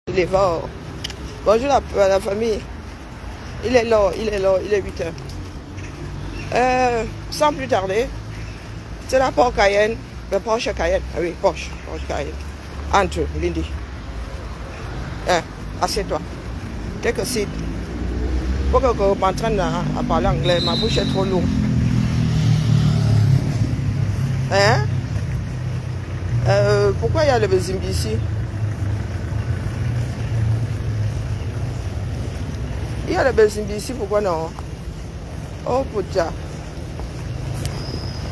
Il est fort. Bonjour la famille. Il est là, il est 8 heures. Sans plus tarder, c'est la Porsche Cayenne. Le Porsche Cayenne. Ah oui, Porsche Cayenne. Entre, Lindy. Assieds-toi. Quelques sites. Pour que je m'entraîne à parler anglais, ma bouche est trop lourde. Pourquoi il y a le Bezimbi ici? Il y a le Bezimbi ici, pourquoi non? Oh putain.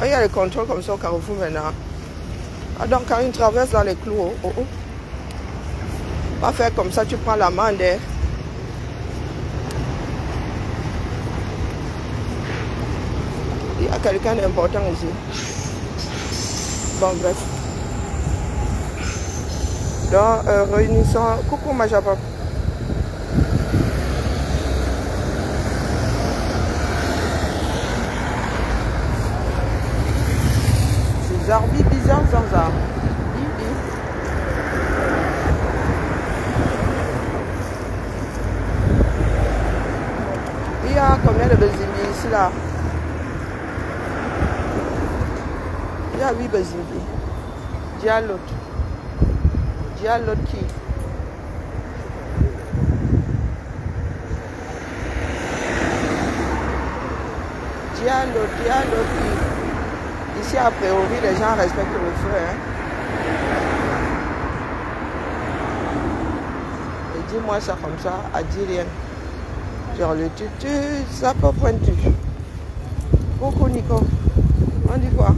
Il y a le contrôle comme ça au Carrefour maintenant. Ah, donc quand il traverse dans les clous, pas faire comme ça, tu prends l'amende. Il y a quelqu'un d'important ici. Bon, bref. Donc, réunissons. Coucou, ma Japon. Zarbi, bizarre, zanzar. Il y a combien de Bezimbi ici là? Il y a 8 Bezimbi. Dis l'autre. Dis l'autre qui? Dis l'autre qui? Ici, a priori, les gens respectent le feu. Et dis-moi ça comme ça, à dire rien. Genre le tutu, ça peut pointu. Coucou Nico. On dit quoi?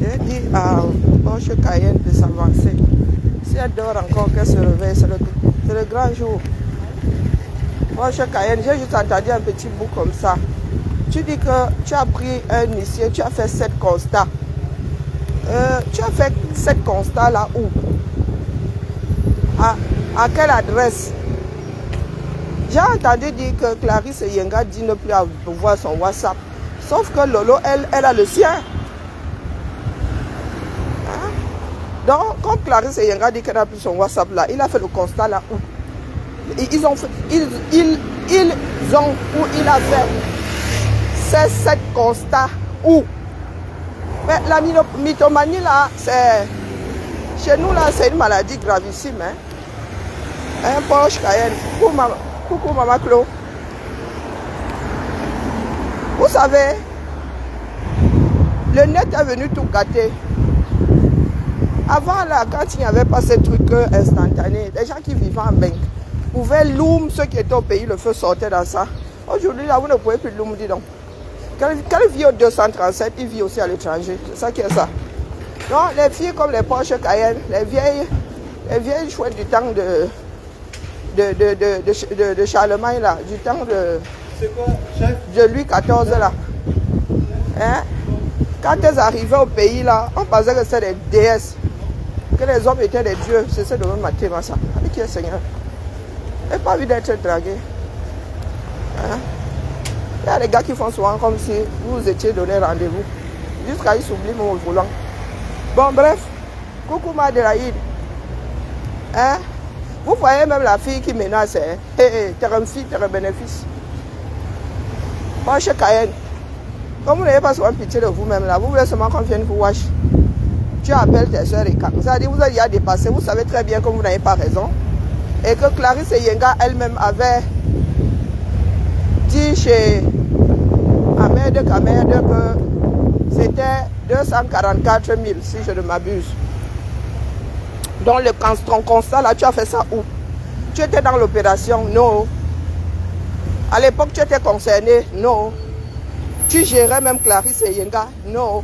J'ai dit à Porsche Cayenne de s'avancer. Si elle dort encore, qu'elle se réveille, c'est le grand jour. Porsche Cayenne, j'ai juste entendu un petit bout comme ça. Tu dis que tu as pris un huissier, tu as fait 7 constats. Tu as fait 7 constats là où? À quelle adresse? J'ai entendu dire que Clarisse Yenga dit ne plus voir son WhatsApp. Sauf que Lolo, elle a le sien. Donc, quand Clarisse Yenga dit qu'elle n'a plus son WhatsApp là, il a fait le constat là où? Il a fait ces 7 constats où? Mais la mythomanie là, c'est chez nous là, c'est une maladie gravissime. Un Porsche Cayenne. Coucou maman Clo. Vous savez, le net est venu tout gâter. Avant là, quand il n'y avait pas ces trucs instantanés, les gens qui vivaient en banque pouvaient loom ceux qui étaient au pays, le feu sortait dans ça. Aujourd'hui là, vous ne pouvez plus loom, dis donc. Quelle vit au 237, il vit aussi à l'étranger. C'est ça qui est ça. Donc, les filles comme les Porsche Cayenne, les vieilles chouettes du temps de Charlemagne, là, du temps C'est quoi, chef? de Louis XIV, là. Quand elles arrivaient au pays, là, on pensait que c'était des déesses, que les hommes étaient des dieux. C'est ça de me mater, ça. Avec qui est Seigneur? Je n'ai pas envie d'être dragué. Il y a des gars qui font souvent comme si vous étiez donné rendez-vous. Jusqu'à ils s'oublient mon volant. Bon, bref. Coucou Madelaïde. Vous voyez même la fille qui menace. T'es une fille, t'es un bénéfice. Porsche Cayenne. Comme vous n'avez pas souvent pitié de vous-même là, vous voulez seulement qu'on vienne vous wash. Tu appelles tes soeurs et quand. Ça dit vous avez déjà dépassé. Vous savez très bien que vous n'avez pas raison. Et que Clarisse Yenga elle-même avait dit chez Ahmed Kamed que c'était 244 000 si je ne m'abuse. Donc ton constat là, tu as fait ça où? Tu étais dans l'opération? Non. À l'époque tu étais concerné? Non. Tu gérais même Clarisse et Yenga? Non.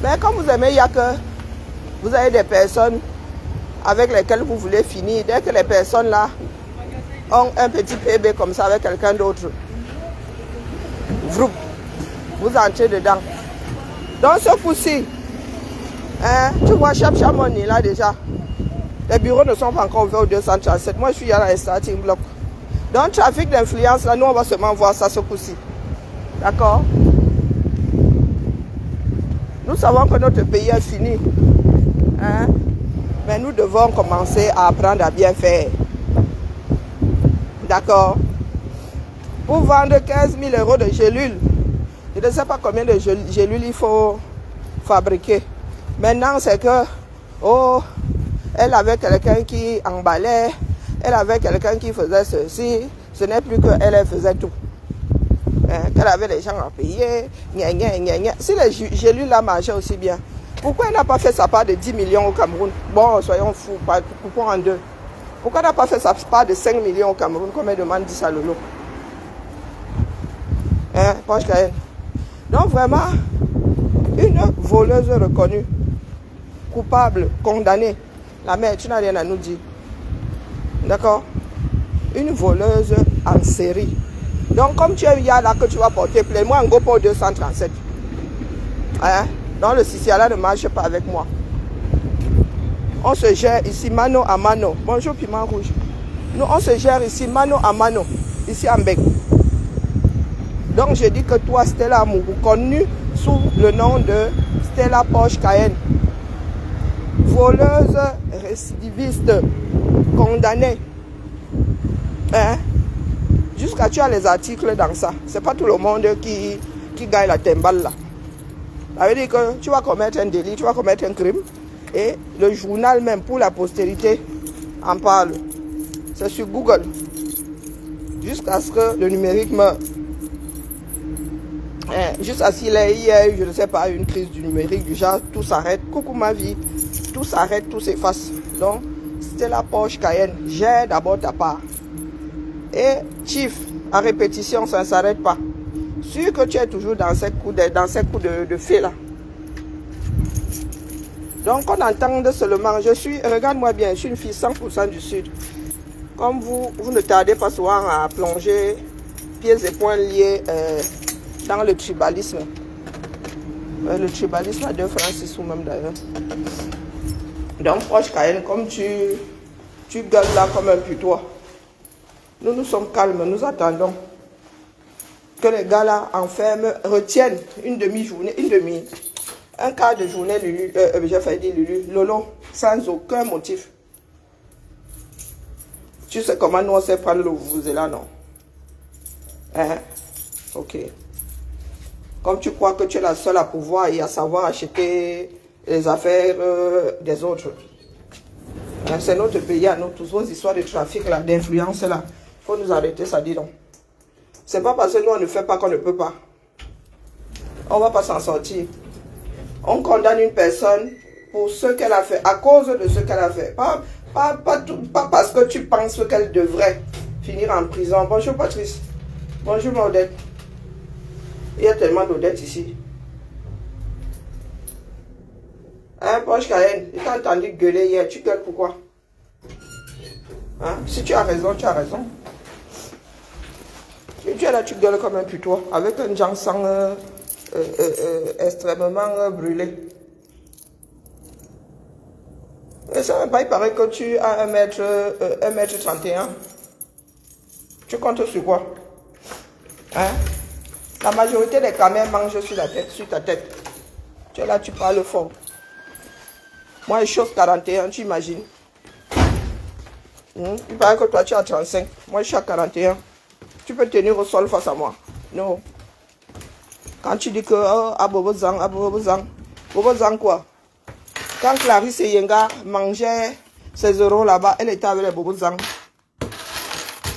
Mais comme vous aimez, il y a que vous avez des personnes avec lesquelles vous voulez finir. Dès que les personnes là ont un petit bébé comme ça avec quelqu'un d'autre, vous entrez dedans. Dans ce coup-ci, tu vois Chapchamoni là déjà. Les bureaux ne sont pas encore ouverts au 237. Moi je suis à la starting block. Donc trafic d'influence là, nous on va seulement voir ça ce coup-ci. D'accord? Nous savons que notre pays est fini. Mais nous devons commencer à apprendre à bien faire. D'accord? Pour vendre 15 000 euros de gélules, je ne sais pas combien de gélules il faut fabriquer. Maintenant, c'est que, oh, elle avait quelqu'un qui emballait, elle avait quelqu'un qui faisait ceci. Ce n'est plus qu'elle, elle faisait tout. Hein, qu'elle avait des gens à payer. Gna, gna, gna, gna. Si les gélules là marchaient aussi bien, pourquoi elle n'a pas fait sa part de 10 millions au Cameroun? Bon, soyons fous, coupons en deux. Pourquoi elle n'a pas fait sa part de 5 millions au Cameroun, comme elle demande 10 à Lolo? Hein, Poche Cayenne. Donc vraiment, une voleuse reconnue, coupable, condamnée. La mère, tu n'as rien à nous dire. D'accord? Une voleuse en série. Donc comme tu es là que tu vas porter plainte, moi en go pour 237. Hein? Donc le Siciala ne marche pas avec moi. On se gère ici mano à mano. Bonjour Piment Rouge. Nous on se gère ici mano à mano. Ici en Bec. Donc je dis que toi Stella Amourou, connue sous le nom de Stella Poche Cayenne, voleuse récidiviste, condamnée. Hein? Jusqu'à tu as les articles dans ça. C'est pas tout le monde qui gagne la timbale là. Ça veut dire que tu vas commettre un délit, tu vas commettre un crime. Et le journal même pour la postérité en parle. C'est sur Google. Jusqu'à ce que le numérique meure. Jusqu'à ce qu'il y ait, je ne sais pas, une crise du numérique, du genre, tout s'arrête. Coucou ma vie. Tout s'arrête, tout s'efface. Donc, c'était la Poche Cayenne. J'ai d'abord ta part. Et chief, à répétition, ça ne s'arrête pas. Sûr que tu es toujours dans ces coups de fée là. Donc on entend seulement, regarde-moi bien, je suis une fille 100% du sud. Comme vous ne tardez pas souvent à plonger pieds et poings liés dans le tribalisme. Le tribalisme à 2 francs 6 sous même d'ailleurs. Donc Poche Cayenne, comme tu gueules là comme un putois. Nous sommes calmes, nous attendons que les gars là enferment, retiennent une demi-journée, un quart de journée, j'ai failli dire Lulu, Lolo, sans aucun motif. Tu sais comment nous on sait prendre le vous et là, non? Hein? Ok. Comme tu crois que tu es la seule à pouvoir et à savoir acheter les affaires des autres. Hein, c'est notre pays à nous, tous vos histoires de trafic là, d'influence là. Il faut nous arrêter, ça dit donc. C'est pas parce que nous on ne fait pas qu'on ne peut pas. On va pas s'en sortir. On condamne une personne pour ce qu'elle a fait, à cause de ce qu'elle a fait. Pas parce que tu penses qu'elle devrait finir en prison. Bonjour Patrice. Bonjour Maudette. Il y a tellement d'Odette ici. Hein, Poche Cayenne, je t'ai entendu gueuler hier. Tu gueules pourquoi? Hein? Si tu as raison, tu as raison. Si tu es là, tu gueules comme un putois, avec un genre sang extrêmement brûlé. Et ça ne pas, il paraît que tu as 1m31. Tu comptes sur quoi? Hein? La majorité des camels mangent sur ta tête. Tu es là, tu parles fort. Moi, je suis 41, tu imagines? Il paraît que toi, tu as 35. Moi, je suis à 41. Tu peux tenir au sol face à moi. Non. Quand tu dis que Abobozang, Bobozang quoi? Quand Clarisse et Yenga mangeaient ces euros là-bas, elle était avec les Bobozang.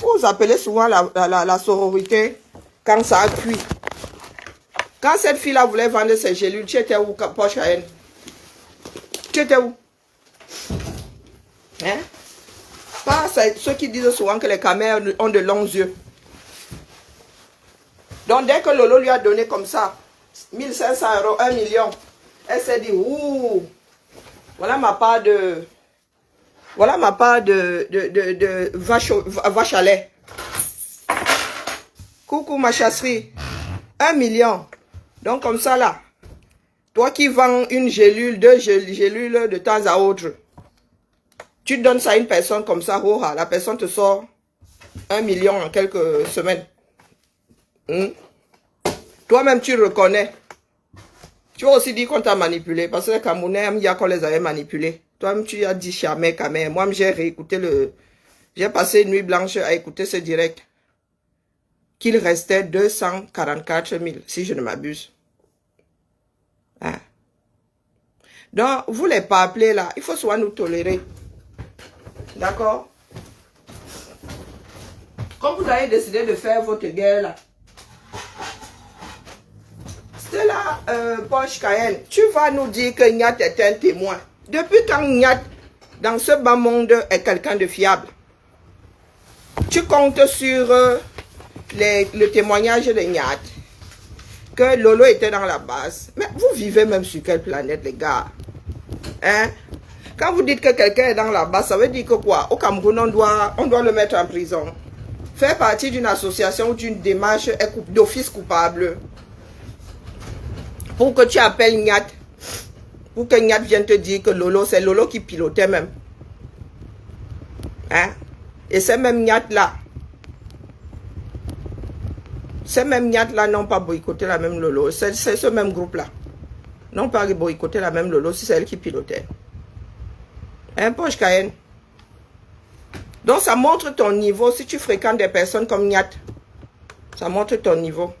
Vous appelez souvent la sororité quand ça a cuit. Quand cette fille-là voulait vendre ses gélules, tu étais où, Poche Cayenne? Tu étais où? Hein? Pas ceux qui disent souvent que les caméras ont de longs yeux. Donc dès que Lolo lui a donné comme ça 1500 €, 1 million, elle s'est dit, ouh, voilà ma part de vache à lait. Coucou ma chasserie, 1 million. Donc comme ça là, toi qui vends une gélule, 2 gélules de temps à autre, tu donnes ça à une personne comme ça, oh, la personne te sort 1 million en quelques semaines. Toi-même, tu reconnais. Tu vas aussi dire qu'on t'a manipulé. Parce que les Camerounais, il y a qu'on les avait manipulés. Toi-même, tu as dit jamais, quand même. Moi, j'ai réécouté le... J'ai passé une nuit blanche à écouter ce direct. Qu'il restait 244 000, si je ne m'abuse. Hein? Donc, vous les pas appeler là, il faut soit nous tolérer. D'accord? Quand vous avez décidé de faire votre guerre là, c'est là, Porsche Cayenne, tu vas nous dire que Nyat est un témoin. Depuis quand Nyat, dans ce bas monde, est quelqu'un de fiable? Tu comptes sur le témoignage de Nyat, que Lolo était dans la base. Mais vous vivez même sur quelle planète, les gars? Hein? Quand vous dites que quelqu'un est dans la base, ça veut dire que quoi? Au Cameroun, on doit le mettre en prison. Faire partie d'une association ou d'une démarche d'office coupable. Pour que tu appelles Nyat. Pour que Nyat vienne te dire que Lolo, c'est Lolo qui pilotait même. Hein? Et ces mêmes Nyat là. Ces mêmes Nyat là n'ont pas boycotté la même Lolo. C'est ce même groupe là. N'ont pas boycotté la même Lolo si c'est elle qui pilotait. Hein, Porsche Cayenne? Donc, ça montre ton niveau. Si tu fréquentes des personnes comme Nyat, ça montre ton niveau.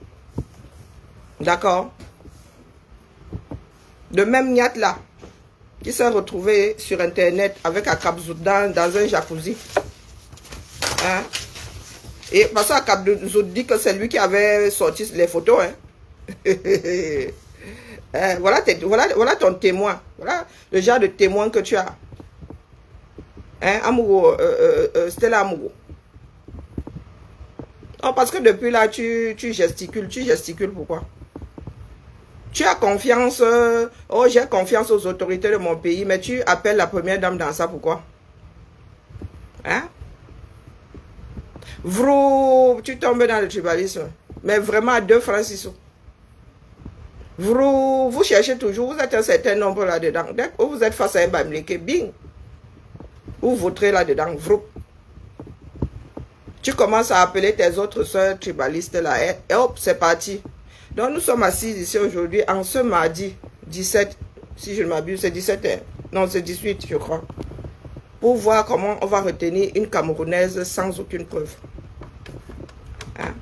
D'accord? De même Nyat là, qui s'est retrouvé sur Internet avec Akabzoud dans un jacuzzi. Hein? Et parce qu'Akabzoud dit que c'est lui qui avait sorti les photos. Hein? Voilà ton témoin. Voilà le genre de témoin que tu as. Hein, Amourou, Stella Amourou. Oh, parce que depuis là, tu gesticules. Tu gesticules pourquoi? Tu as confiance. Oh, j'ai confiance aux autorités de mon pays, mais tu appelles la première dame dans ça, pourquoi? Hein? Vrou, tu tombes dans le tribalisme. Mais vraiment à 2 francs 6 sous. Vous cherchez toujours, vous êtes un certain nombre là-dedans. Dès que vous êtes face à un bamléké, bing. Vous voterez là-dedans, tu commences à appeler tes autres soeurs tribalistes là, et hop, c'est parti. Donc nous sommes assis ici aujourd'hui, en ce mardi 17, si je ne m'abuse, c'est 17 h. Non, c'est 18, je crois. Pour voir comment on va retenir une Camerounaise sans aucune preuve. Hein?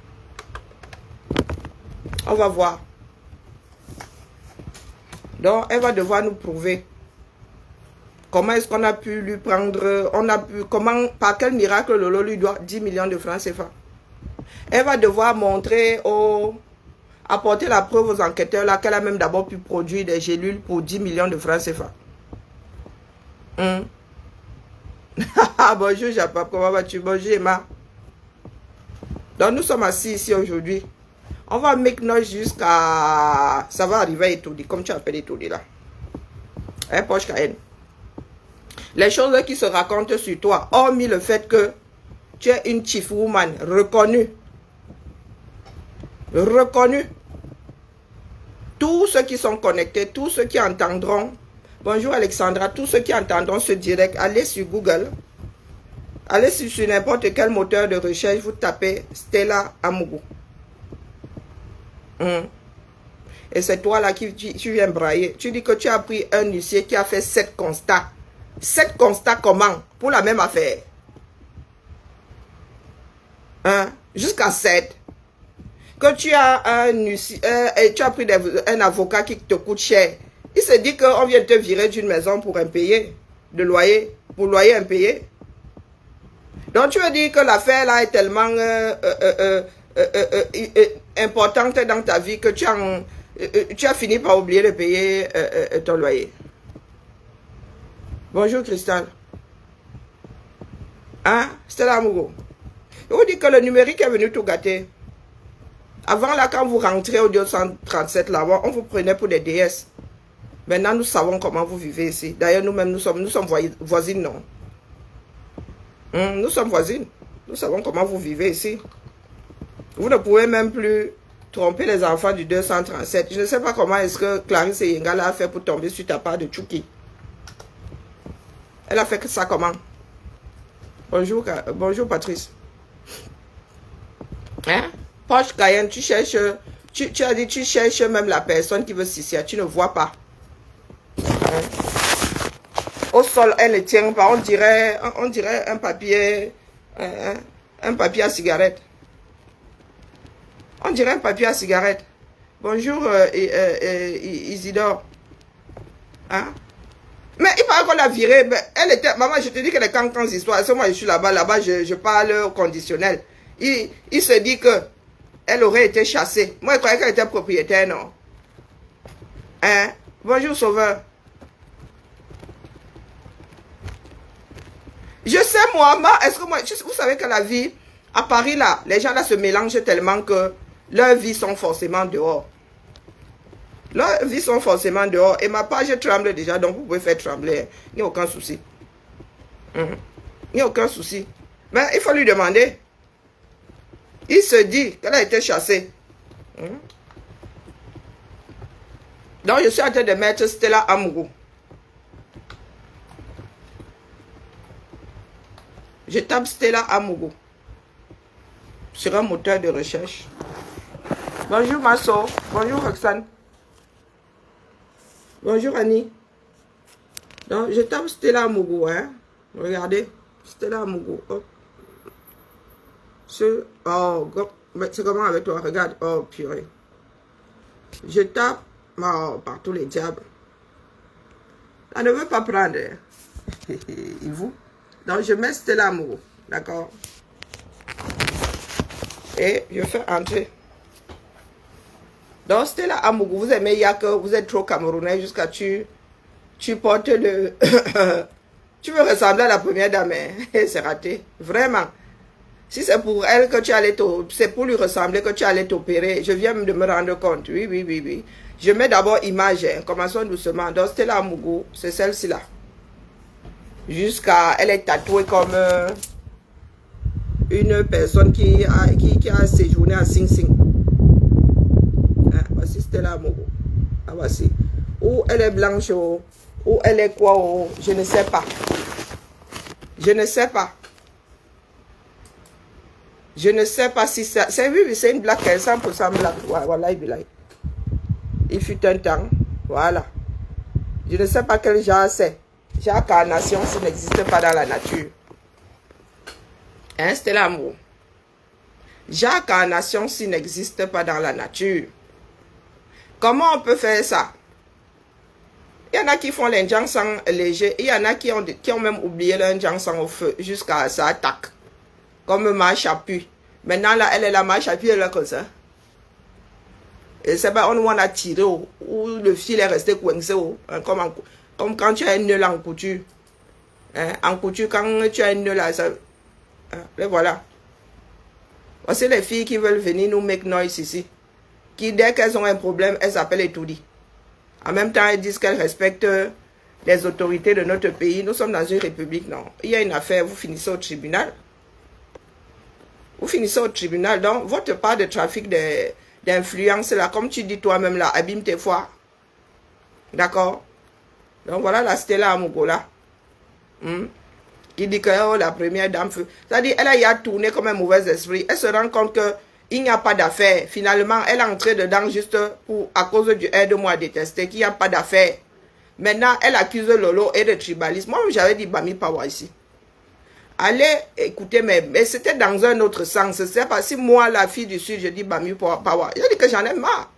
On va voir. Donc, elle va devoir nous prouver. Comment est-ce qu'on a pu lui prendre, par quel miracle Lolo lui doit 10 millions de francs CFA. Elle va devoir montrer, apporter la preuve aux enquêteurs là qu'elle a même d'abord pu produire des gélules pour 10 millions de francs CFA. Bonjour Japap, comment vas-tu? Bonjour Emma. Donc nous sommes assis ici aujourd'hui. On va make noise jusqu'à... Ça va arriver à Etoudi, comme tu appelles Etoudi là. Hein, Porsche Cayenne. Les choses qui se racontent sur toi, hormis le fait que tu es une chief woman reconnue. Reconnue. Tous ceux qui sont connectés, tous ceux qui entendront, bonjour Alexandra, tous ceux qui entendront ce direct, allez sur Google, allez sur n'importe quel moteur de recherche, vous tapez Stella Amourou. Et c'est toi là qui tu viens brailler. Tu dis que tu as pris un huissier qui a fait 7 constats. 7 constats comment? Pour la même affaire. Hein? Jusqu'à 7. Que tu as un huissier, tu as pris un avocat qui te coûte cher. Il se dit qu'on vient te virer d'une maison pour impayé. De loyer. Pour loyer impayé. Donc tu veux dire que l'affaire là est tellement importante dans ta vie que tu as fini par oublier de payer ton loyer. Bonjour Cristal. Hein? C'était l'amour. Et on dit que le numérique est venu tout gâter. Avant là, quand vous rentrez au 237 là-bas, on vous prenait pour des déesses. Maintenant, nous savons comment vous vivez ici. D'ailleurs, nous-mêmes, nous sommes voisines, non? Nous sommes voisines. Nous savons comment vous vivez ici. Vous ne pouvez même plus tromper les enfants du 237. Je ne sais pas comment est-ce que Clarisse Yengala a fait pour tomber sur ta part de Tchouki. Elle a fait ça comment? Bonjour, bonjour Patrice. Hein? Porsche Cayenne, tu cherches, tu as dit tu cherches même la personne qui veut s'y. Tu ne vois pas. Hein? Au sol, elle ne tient pas. On dirait un papier à cigarette. On dirait un papier à cigarette. Bonjour, Isidore. Hein? Mais il paraît qu'on l'a virée. Elle était... Maman, je te dis que les cancans histoires. C'est moi, je suis là-bas. Là-bas, je parle au conditionnel. Il se dit que elle aurait été chassée. Moi, je croyais qu'elle était propriétaire, non? Hein? Bonjour, Sauveur. Je sais, moi, est-ce que moi... Vous savez que la vie, à Paris, là, les gens là se mélangent tellement que leurs vies sont forcément dehors. Leurs vies sont forcément dehors. Et ma page tremble déjà, donc vous pouvez faire trembler. Il n'y a aucun souci. Il n'y a aucun souci. Mais il faut lui demander. Il se dit qu'elle a été chassée. Donc, je suis en train de mettre Stella Amougou. Je tape Stella Amougou sur un moteur de recherche. Bonjour Masso. Bonjour Roxane. Bonjour Annie. Donc, je tape Stella Amougou. Hein? Regardez. Stella Amougou. Oh. Oh, c'est comment avec toi? Regarde. Oh, purée. Je tape. Oh, par tous les diables. Ça ne veut pas prendre. Et vous? Donc, je mets Stella Amougou. D'accord? Et je fais entrer. Donc, Stella Amougou, vous aimez Yak, vous êtes trop camerounais jusqu'à tu portes le... Tu veux ressembler à la première dame, hein? C'est raté. Vraiment. Si c'est pour elle que tu allais c'est pour lui ressembler que tu allais t'opérer, je viens de me rendre compte. Oui, oui, oui, oui. Je mets d'abord image, hein. Commençons doucement. Donc, Stella Amougou, c'est celle-ci là. Jusqu'à... Elle est tatouée comme une personne qui a séjourné à Sing Sing. Hein, voici Stella Amougou. Ah, voici. Ou elle est blanche, ou elle est quoi, je ne sais pas. Je ne sais pas. Je ne sais pas si ça... Oui, c'est une blague, 100% blague. Voilà, il fut un temps. Voilà. Je ne sais pas quel genre c'est. Genre carnation, ça n'existe pas dans la nature. Hein, c'était l'amour. Genre carnation, s'il n'existe pas dans la nature. Comment on peut faire ça? Il y en a qui font les jansan légers. Il y en a qui ont même oublié leur jansan au feu jusqu'à ça attaque. Comme marche à puits. Maintenant, là, elle est la marche à puits, elle est comme ça. Et c'est pas on a tiré ou le fil est resté coincé. Hein, comme quand tu as un nœud en couture. Hein, en couture, quand tu as un nœud là, ça... Hein, et voilà. Voici les filles qui veulent venir nous make noise ici. Qui, dès qu'elles ont un problème, elles appellent et tout dit. En même temps, elles disent qu'elles respectent les autorités de notre pays. Nous sommes dans une république, non. Il y a une affaire, vous finissez au tribunal. Vous finissez au tribunal. Donc, votre part de trafic d'influence, là, comme tu dis toi-même, là, abîme tes fois. D'accord? Donc, voilà la Stella Amougou, là. Qui dit que oh, la première dame... C'est-à-dire, elle a tourné comme un mauvais esprit. Elle se rend compte qu'il n'y a pas d'affaire. Finalement, elle est entrée dedans juste à cause du aide-moi à détester, qu'il n'y a pas d'affaire. Maintenant, elle accuse Lolo et de tribalisme. Moi, j'avais dit Bami Pawa ici. Allez écouter, mais c'était dans un autre sens. C'est pas si moi, la fille du Sud, je dis Bami Pawa. Je dis que j'en ai marre.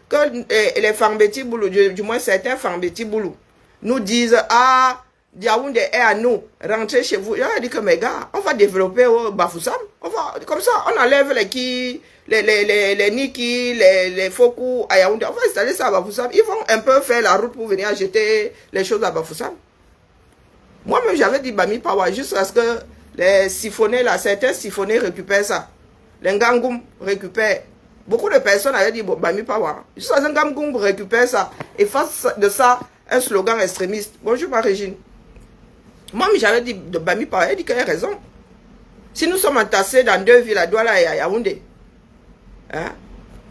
Que les Fambeti Boulou, du moins certains Fambeti Boulou, nous disent, ah, Yaoundé est à nous, rentrez chez vous. Je dis que mes gars, on va développer au Bafoussam. Comme ça, on enlève les Niki, les Foku à Yaoundé. On va installer ça à Bafoussam. Ils vont un peu faire la route pour venir acheter les choses à Bafoussam. Moi-même, j'avais dit Bami Pawa, juste parce que les siphonnés, là, certains siphonnés récupèrent ça. Les Ngangoum récupèrent. Beaucoup de personnes avaient dit Bami Pawa. Juste parce que Ngangoum récupère ça. Et face de ça, un slogan extrémiste. Bonjour, ma Régine. Moi-même, j'avais dit de Bami Pawa, elle dit qu'elle a raison. Si nous sommes entassés dans deux villes, à Douala et à Yaoundé, hein,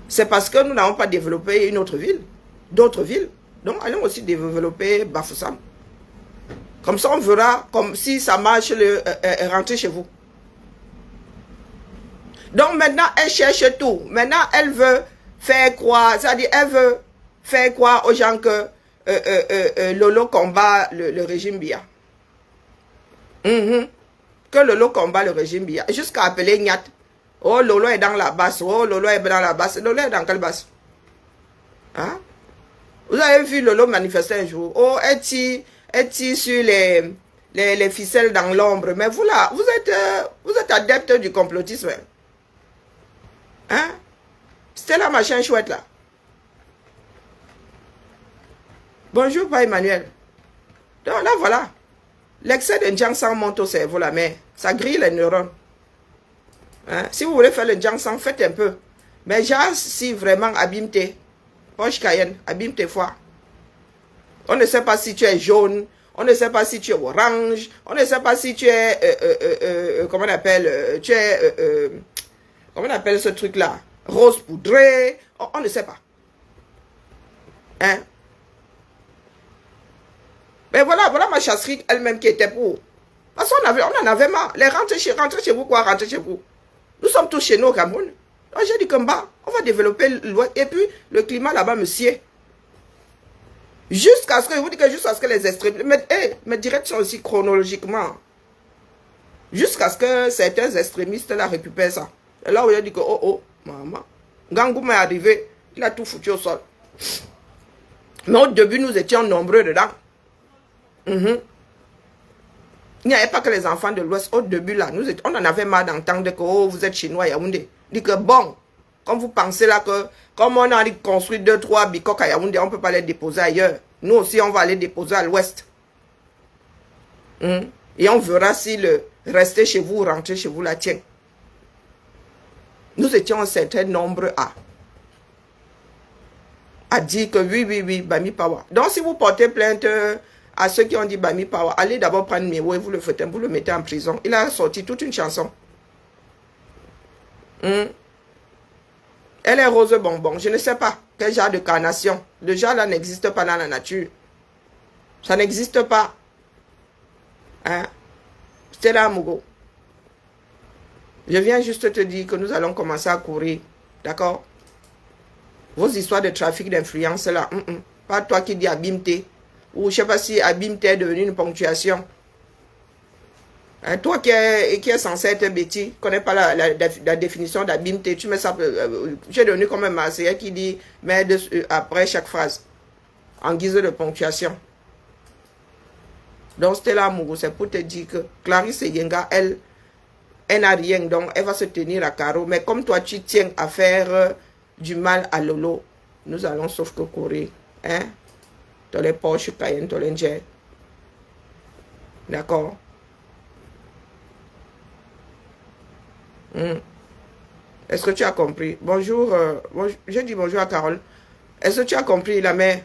c'est parce que nous n'avons pas développé une autre ville, d'autres villes. Donc, allons aussi développer Bafoussam. Comme ça, on verra comme si ça marche, rentrer chez vous. Donc, maintenant, elle cherche tout. Maintenant, elle veut faire croire, c'est-à-dire, elle veut faire croire aux gens que Lolo combat le régime Biya. Mhm. Que Lolo combat le régime Biya. Jusqu'à appeler Nyat. Oh, Lolo est dans la basse. Oh, Lolo est dans la basse. Lolo est dans quelle basse? Hein? Vous avez vu Lolo manifester un jour. Oh, est-il sur les ficelles dans l'ombre? Mais vous là, vous êtes adepte du complotisme. Hein? C'était la machin chouette là. Bonjour, pas Emmanuel. Donc là, voilà. L'excès de Jiangsang monte au cerveau là, mais ça grille les neurones. Hein? Si vous voulez faire le Jiangsang, faites un peu. Mais genre, si vraiment abîme tes poches Cayenne, abîme tes foies. On ne sait pas si tu es jaune, on ne sait pas si tu es orange, on ne sait pas si tu es, comment on appelle, tu es, comment on appelle ce truc-là, rose poudré, on ne sait pas. Hein? Mais voilà ma chasserie elle-même qui était pour. Parce qu'on on en avait marre. Les rentrez chez vous quoi, rentrez chez vous. Nous sommes tous chez nous au Cameroun. Donc j'ai dit comme bah, on va développer l'Ouest. Et puis le climat là-bas me sied. Jusqu'à ce que, je vous dis que jusqu'à ce que les extrémistes, mes directs sont aussi chronologiquement. Jusqu'à ce que certains extrémistes là récupèrent ça. Et là où j'ai dit que oh, maman, Gangoum est arrivé, il a tout foutu au sol. Mais au début nous étions nombreux dedans. Il n'y avait pas que les enfants de l'Ouest. Au début, là, on en avait marre d'entendre que oh, vous êtes chinois, Yaoundé. Dit que bon, comme vous pensez là que, comme on a construit 2-3 bicoques à Yaoundé, on ne peut pas les déposer ailleurs. Nous aussi, on va les déposer à l'Ouest. Et on verra si le rester chez vous ou rentrer chez vous la tient. Nous étions un certain nombre à dire que oui, Bami Pawa. Donc, si vous portez plainte à ceux qui ont dit Bami Pawa, allez d'abord prendre Méo et vous le faites, vous le mettez en prison. Il a sorti toute une chanson. Elle est rose bonbon. Je ne sais pas quel genre de carnation. Le genre là n'existe pas dans la nature. Ça n'existe pas. Hein? Stella Mugo. Je viens juste te dire que nous allons commencer à courir. D'accord? Vos histoires de trafic d'influence là. Pas toi qui dis abîme-té. Ou je ne sais pas si abîme est devenu une ponctuation. Hein, toi qui est censé être bêtis, ne connais pas la définition d'abîme, tu mets ça. Tu es devenu comme un Marseillais qui dit mais après chaque phrase, en guise de ponctuation. Donc Stella Mougou, c'est pour te dire que Clarisse Yenga, elle n'a rien, donc elle va se tenir à carreau. Mais comme toi, tu tiens à faire du mal à Lolo, nous allons sauf que courir. Hein? Dans les poches Cayenne, dans les njets. D'accord? Est-ce que tu as compris? Bonjour, je dis bonjour à Carole. Est-ce que tu as compris la mère?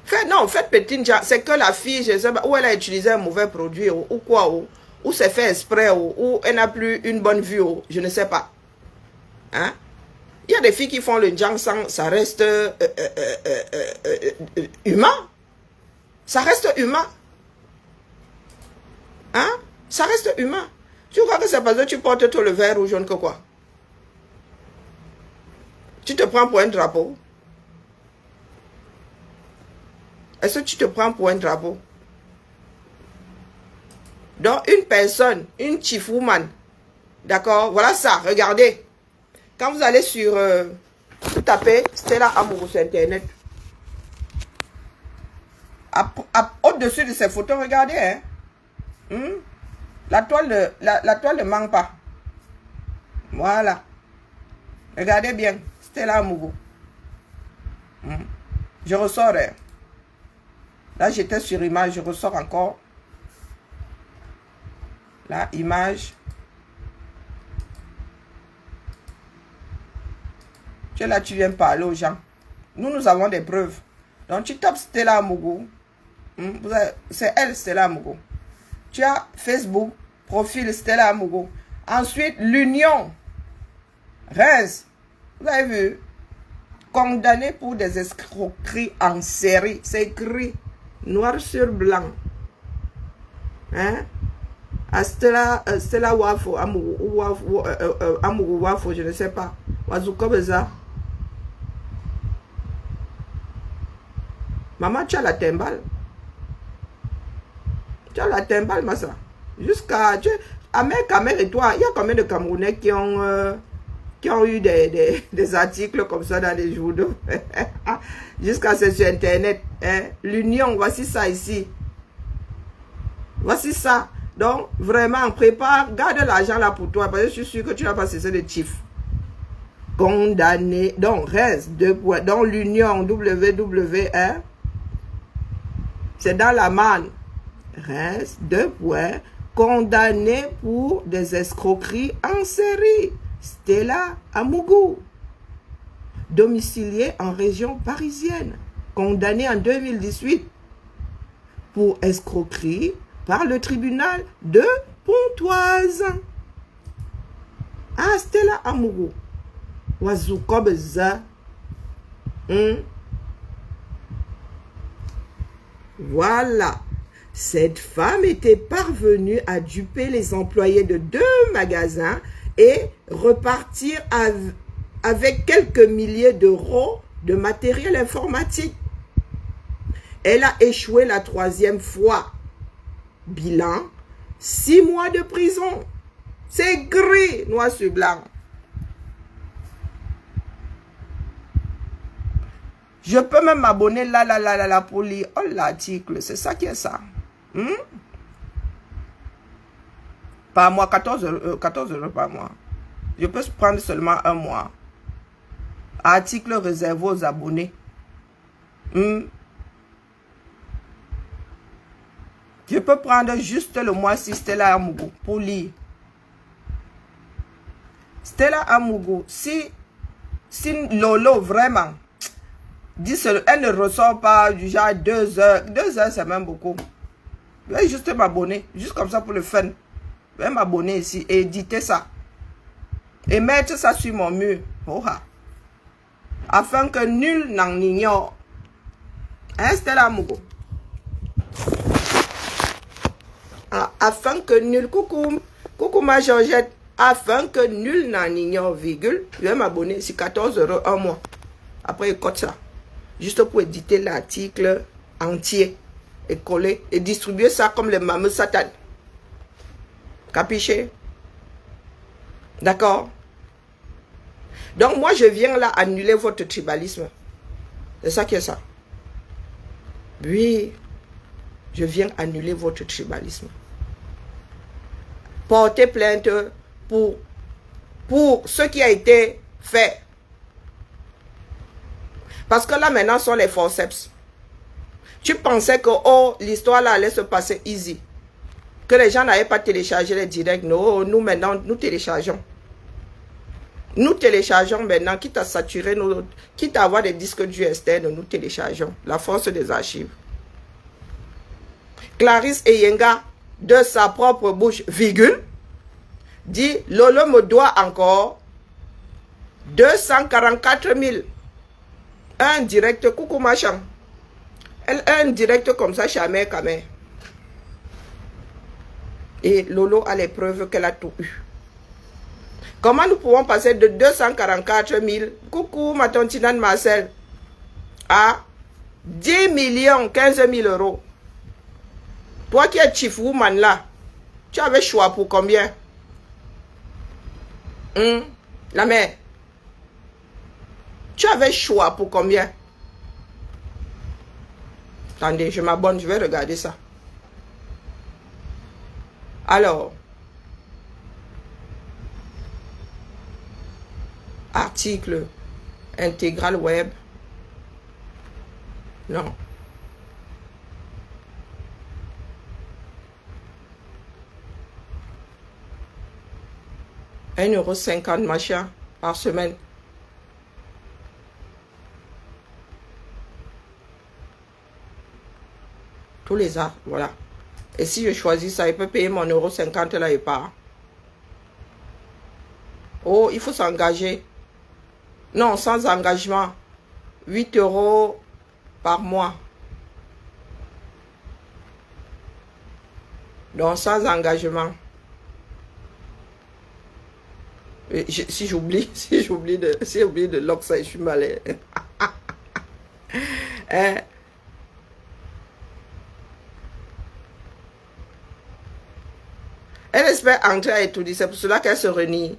Faites petite, c'est que la fille, je sais pas, ou elle a utilisé un mauvais produit, ou quoi, ou c'est fait exprès, ou elle n'a plus une bonne vue, je ne sais pas. Hein? Il y a des filles qui font le Jiangsang, ça reste humain. Ça reste humain. Hein? Ça reste humain. Tu crois que c'est parce que tu portes tout le vert ou jaune que quoi? Tu te prends pour un drapeau? Est-ce que tu te prends pour un drapeau? Donc une personne, une chief woman, d'accord? Voilà ça, regardez. Quand vous allez sur, vous tapez Stella Amourou sur Internet. Au-dessus de ces photos, regardez. Hein? La toile ne manque pas. Voilà. Regardez bien. Stella Amourou. Je ressors. Hein? Là, j'étais sur image. Je ressors encore. Là, image. Là, tu viens parler aux gens. Nous avons des preuves. Donc, tu tapes Stella Amourou. C'est elle, Stella Amourou. Tu as Facebook, profil Stella Amourou. Ensuite, l'Union. Reims. Vous avez vu? Condamné pour des escroqueries en série. C'est écrit noir sur blanc. Hein? À Stella Wafo, Amourou Wafo, je ne sais pas. Wazuko Beza. Maman, tu as la timbale. Tu as la timbale, Massa. Jusqu'à... Amer et toi, il y a combien de Camerounais qui ont eu des articles comme ça dans les journaux? Jusqu'à c'est sur Internet. Hein? L'union, voici ça ici. Voici ça. Donc, vraiment, prépare, garde l'argent là pour toi, parce que je suis sûr que tu n'as pas cessé de chiffres. Condamné. Donc, reste 2 points. Donc, l'union WW1, c'est dans la manne. Reste 2 points. Condamné pour des escroqueries en série. Stella Amougou. Domicilié en région parisienne. Condamné en 2018 pour escroquerie par le tribunal de Pontoise. Ah, Stella Amougou. Wazukobeza. Voilà. Cette femme était parvenue à duper les employés de 2 magasins et repartir avec quelques milliers d'euros de matériel informatique. Elle a échoué la 3e fois. Bilan, 6 mois de prison. C'est gris, noir sur blanc. Je peux même m'abonner là pour lire l'article. C'est ça qui est ça. Par mois, 14 euros par mois. Je peux prendre seulement 1 mois. Article réservé aux abonnés. Je peux prendre juste le mois-ci Stella Amougou pour lire. Stella Amougou, si Lolo vraiment dit elle ne ressort pas du genre 2 heures. 2 heures, c'est même beaucoup. Je vais juste m'abonner, juste comme ça pour le fun. Je vais m'abonner ici et éditer ça. Et mettre ça sur mon mur. Afin que nul n'en ignore. Hein, Stella Amougou? Afin que nul... Coucou ma Georgette. Afin que nul n'en ignore, virgule. Je vais m'abonner ici, 14 euros un mois. Après, il cote ça. Juste pour éditer l'article entier. Et coller. Et distribuer ça comme les mameux satan. Capiché? D'accord? Donc, moi, je viens là annuler votre tribalisme. C'est ça qui est ça. Oui. Je viens annuler votre tribalisme. Porter plainte pour ce qui a été fait. Parce que là, maintenant, sont les forceps. Tu pensais que, oh, l'histoire là allait se passer easy. Que les gens n'avaient pas téléchargé les directs. Non, nous maintenant, nous téléchargeons. Nous téléchargeons maintenant, quitte à saturer, quitte à avoir des disques durs externes, nous téléchargeons. La force des archives. Clarisse Eyenga, de sa propre bouche, virgule, dit, Lolo me doit encore 244 000. Un direct, coucou machin. Un direct comme ça chez Amer Kamer. Et Lolo a les preuves qu'elle a tout eu. Comment nous pouvons passer de 244 000, coucou ma tontine Marcel, à 10 millions 15 000 euros? Toi qui es chief woman là, tu avais choix pour combien? La mère. Tu avais choix pour combien? Attendez, je m'abonne, je vais regarder ça. Alors, article intégral web. Non. €1,50 machin par semaine. Tous les ans, voilà. Et si je choisis ça, il peut payer mon €50 là et pas. Oh, il faut s'engager. Non, sans engagement. 8 € par mois. Donc, sans engagement. Et si j'oublie de lock ça, je suis malin. Elle espère entrer à étudier, c'est pour cela qu'elle se renie.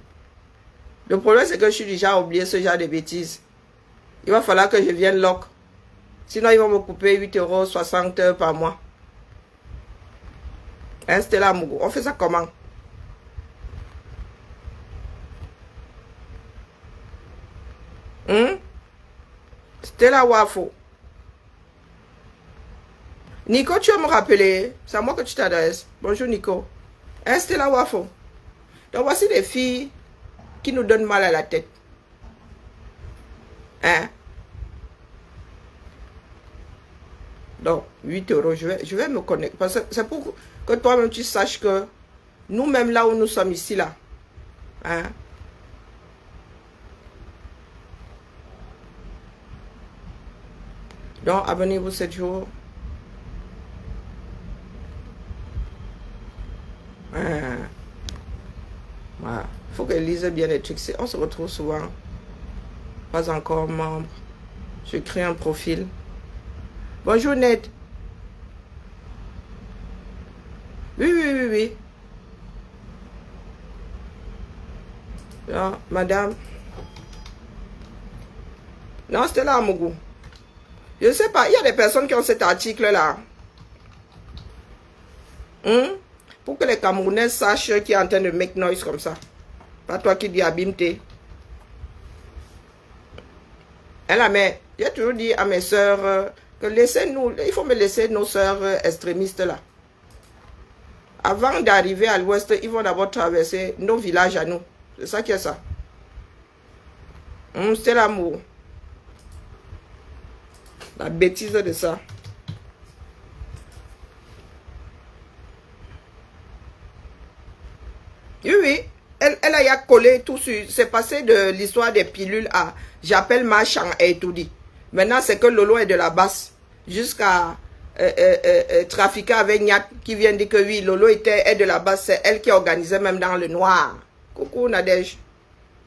Le problème, c'est que je suis déjà oublié ce genre de bêtises. Il va falloir que je vienne lock. Sinon, ils vont me couper 8,60 € par mois. Hein, Stella Mougou, on fait ça comment? Stella Wafo. Nico, tu vas me rappeler. C'est à moi que tu t'adresses. Bonjour, Nico. Hein, Stella Wafo. Donc, voici des filles qui nous donnent mal à la tête. Hein? Donc, 8 €, je vais me connecter. Parce que c'est pour que toi-même tu saches que nous-mêmes là où nous sommes ici, là. Hein? Donc, abonnez-vous 7 jours. Hein? Voilà. Il faut qu'elle lise bien les trucs. On se retrouve souvent. Pas encore membre. Je crée un profil. Bonjour, Ned. Oui. Non, madame. Non, c'était là, Mougou. Je ne sais pas, il y a des personnes qui ont cet article-là. Pour que les Camerounais sachent qui est en train de make noise comme ça. Pas toi qui dis abîme-té. Mais j'ai toujours dit à mes soeurs que laissez-nous, il faut me laisser nos soeurs extrémistes là. Avant d'arriver à l'ouest, ils vont d'abord traverser nos villages à nous. C'est ça qui est ça. C'est l'amour. La bêtise de ça. Oui. Elle a collé tout sur. C'est passé de l'histoire des pilules à j'appelle Machan et tout dit. Maintenant, c'est que Lolo est de la basse. Jusqu'à trafiquer avec Nyat qui vient dire que oui, Lolo est de la basse. C'est elle qui organisait même dans le noir. Coucou Nadège.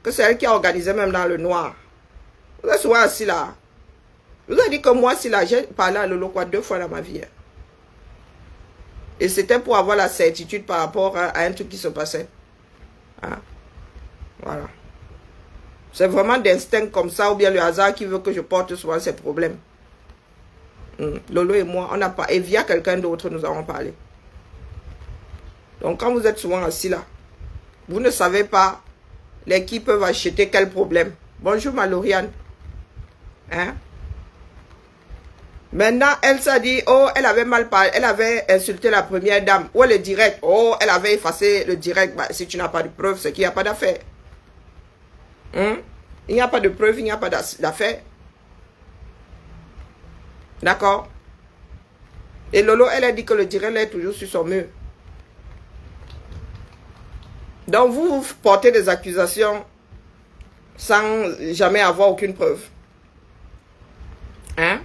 Que c'est elle qui a organisé même dans le noir. Vous êtes souvent assis là. Je vous ai dit que moi, si là, j'ai parlé à Lolo 2 fois dans ma vie. Et c'était pour avoir la certitude par rapport à un truc qui se passait. Hein? Voilà. C'est vraiment d'instinct comme ça, ou bien le hasard qui veut que je porte souvent ces problèmes. Lolo et moi, on n'a pas. Et via quelqu'un d'autre, nous avons parlé. Donc, quand vous êtes souvent assis là, vous ne savez pas les qui peuvent acheter quel problème. Bonjour, Maloriane. Hein? Maintenant, elle s'est dit, oh, elle avait mal parlé, elle avait insulté la première dame. Ou le direct, oh, elle avait effacé le direct. Bah, si tu n'as pas de preuve, c'est qu'il n'y a pas d'affaire. Il n'y a pas de preuve, il n'y a pas d'affaire. D'accord? Et Lolo, elle a dit que le direct est toujours sur son mur. Donc, vous portez des accusations sans jamais avoir aucune preuve. Hein?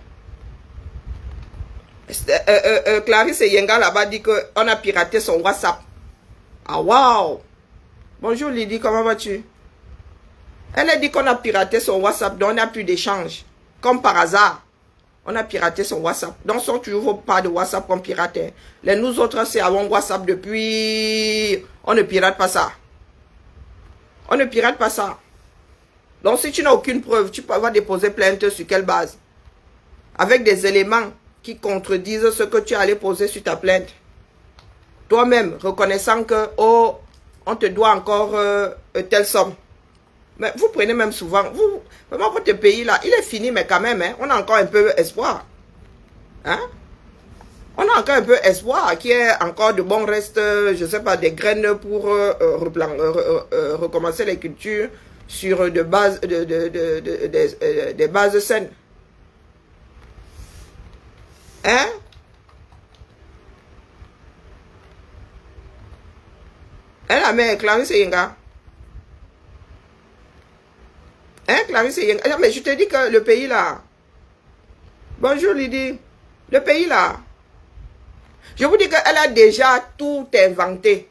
Clarisse Yenga là-bas dit qu'on a piraté son WhatsApp. Ah, waouh! Bonjour Lydie, comment vas-tu? Elle a dit qu'on a piraté son WhatsApp, donc on n'a plus d'échange. Comme par hasard, on a piraté son WhatsApp. Donc, ce sont toujours pas de WhatsApp qu'on piratait. Les nous autres, c'est avant WhatsApp depuis... On ne pirate pas ça. On ne pirate pas ça. Donc, si tu n'as aucune preuve, tu peux avoir déposé plainte sur quelle base? Avec des éléments qui contredisent ce que tu allais poser sur ta plainte. Toi-même, reconnaissant que, oh, on te doit encore telle somme. Mais vous prenez même souvent, vous, vraiment votre pays là, il est fini, mais quand même, hein, on a encore un peu espoir. Hein? On a encore un peu espoir, qu'il y ait encore de bons restes, je sais pas, des graines pour recommencer les cultures sur des bases saines. Hein? Elle a mis Clarisse Yenga. Hein, Clarisse Yenga? Mais je te dis que le pays là. Bonjour Lydie. Le pays là. Je vous dis qu'elle a déjà tout inventé.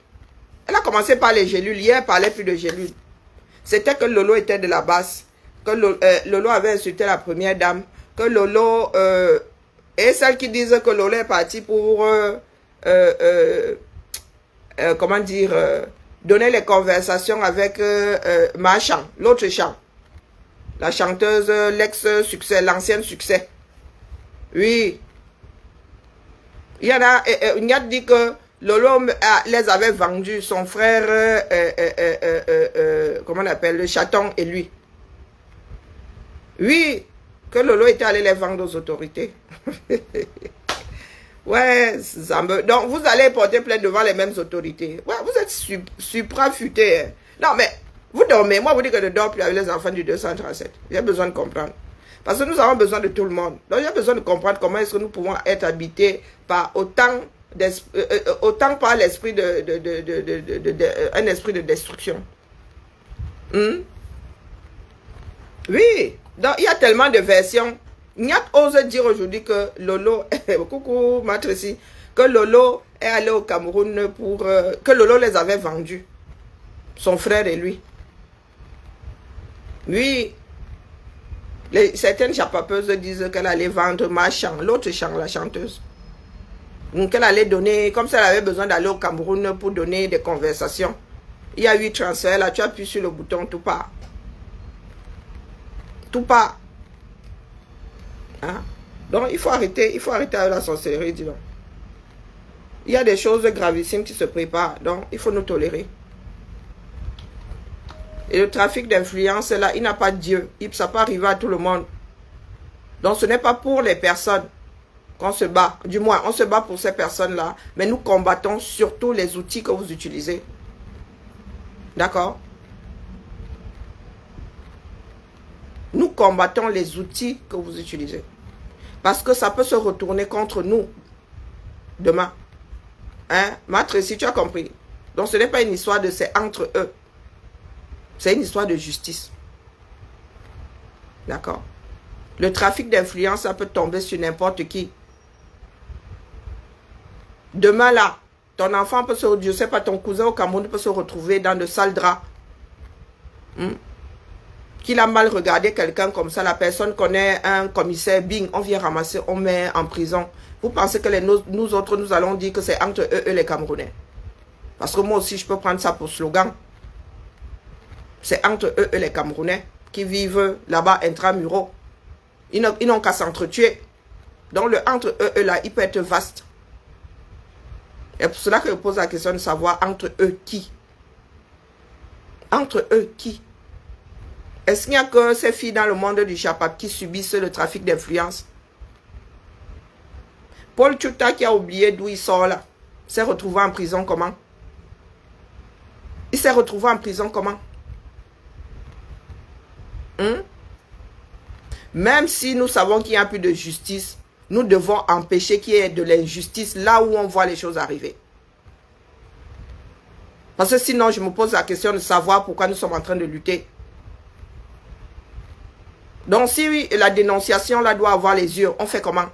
Elle a commencé par les gélules. Hier, elle parlait plus de gélules. C'était que Lolo était de la basse. Que Lolo avait insulté la première dame. Que Lolo... et celles qui disent que Lolo est parti pour comment dire, donner les conversations avec Machan, l'autre chant. La chanteuse, l'ex-succès, l'ancienne succès. Oui. Il y en a, il a dit que Lolo les avait vendus, son frère, comment on appelle, le chaton et lui. Oui, que Lolo était allé les vendre aux autorités. Ouais, donc vous allez porter plainte devant les mêmes autorités. Ouais, vous êtes supra-futé. Hein. Non, mais vous dormez. Moi, vous dites que je ne dors plus avec les enfants du 237. J'ai besoin de comprendre. Parce que nous avons besoin de tout le monde. Donc, j'ai besoin de comprendre comment est-ce que nous pouvons être habités par autant par l'esprit un esprit de destruction. Oui. Donc, il y a tellement de versions. Nyat ose dire aujourd'hui que Lolo, coucou ma Tracy, que Lolo est allé au Cameroun pour... que Lolo les avait vendus. Son frère et lui. Oui. Certaines chapapeuses disent qu'elle allait vendre Machan, l'autre chant, la chanteuse. Qu'elle allait donner, comme si elle avait besoin d'aller au Cameroun pour donner des conversations. Il y a 8 transferts, là, tu appuies sur le bouton, tout part. Tout part. Hein? Donc, il faut arrêter avec la sorcellerie, dis donc. Il y a des choses gravissimes qui se préparent, donc il faut nous tolérer. Et le trafic d'influence, là, il n'a pas de Dieu. Ça peut arriver à tout le monde. Donc, ce n'est pas pour les personnes qu'on se bat. Du moins, on se bat pour ces personnes-là. Mais nous combattons surtout les outils que vous utilisez. D'accord? Nous combattons les outils que vous utilisez. Parce que ça peut se retourner contre nous demain. Hein? Maître, si tu as compris. Donc, ce n'est pas une histoire de c'est entre eux. C'est une histoire de justice. D'accord? Le trafic d'influence, ça peut tomber sur n'importe qui. Demain, là, ton enfant peut se... Je sais pas, ton cousin au Cameroun peut se retrouver dans de sales draps. Qu'il a mal regardé quelqu'un comme ça, la personne connaît un commissaire, bing, on vient ramasser, on met en prison. Vous pensez que nous autres, nous allons dire que c'est entre eux et les Camerounais? Parce que moi aussi, je peux prendre ça pour slogan. C'est entre eux et les Camerounais qui vivent là-bas intramuraux. Ils n'ont qu'à s'entretuer. Donc le entre eux et là, il peut être vaste. Et pour cela que je pose la question de savoir entre eux qui. Entre eux qui. Est-ce qu'il n'y a que ces filles dans le monde du Chapap qui subissent le trafic d'influence? Paul Tchouta qui a oublié d'où il sort là, s'est retrouvé en prison comment? Il s'est retrouvé en prison comment? Même si nous savons qu'il n'y a plus de justice, nous devons empêcher qu'il y ait de l'injustice là où on voit les choses arriver. Parce que sinon, je me pose la question de savoir pourquoi nous sommes en train de lutter. Donc, si la dénonciation là doit avoir les yeux, on fait comment?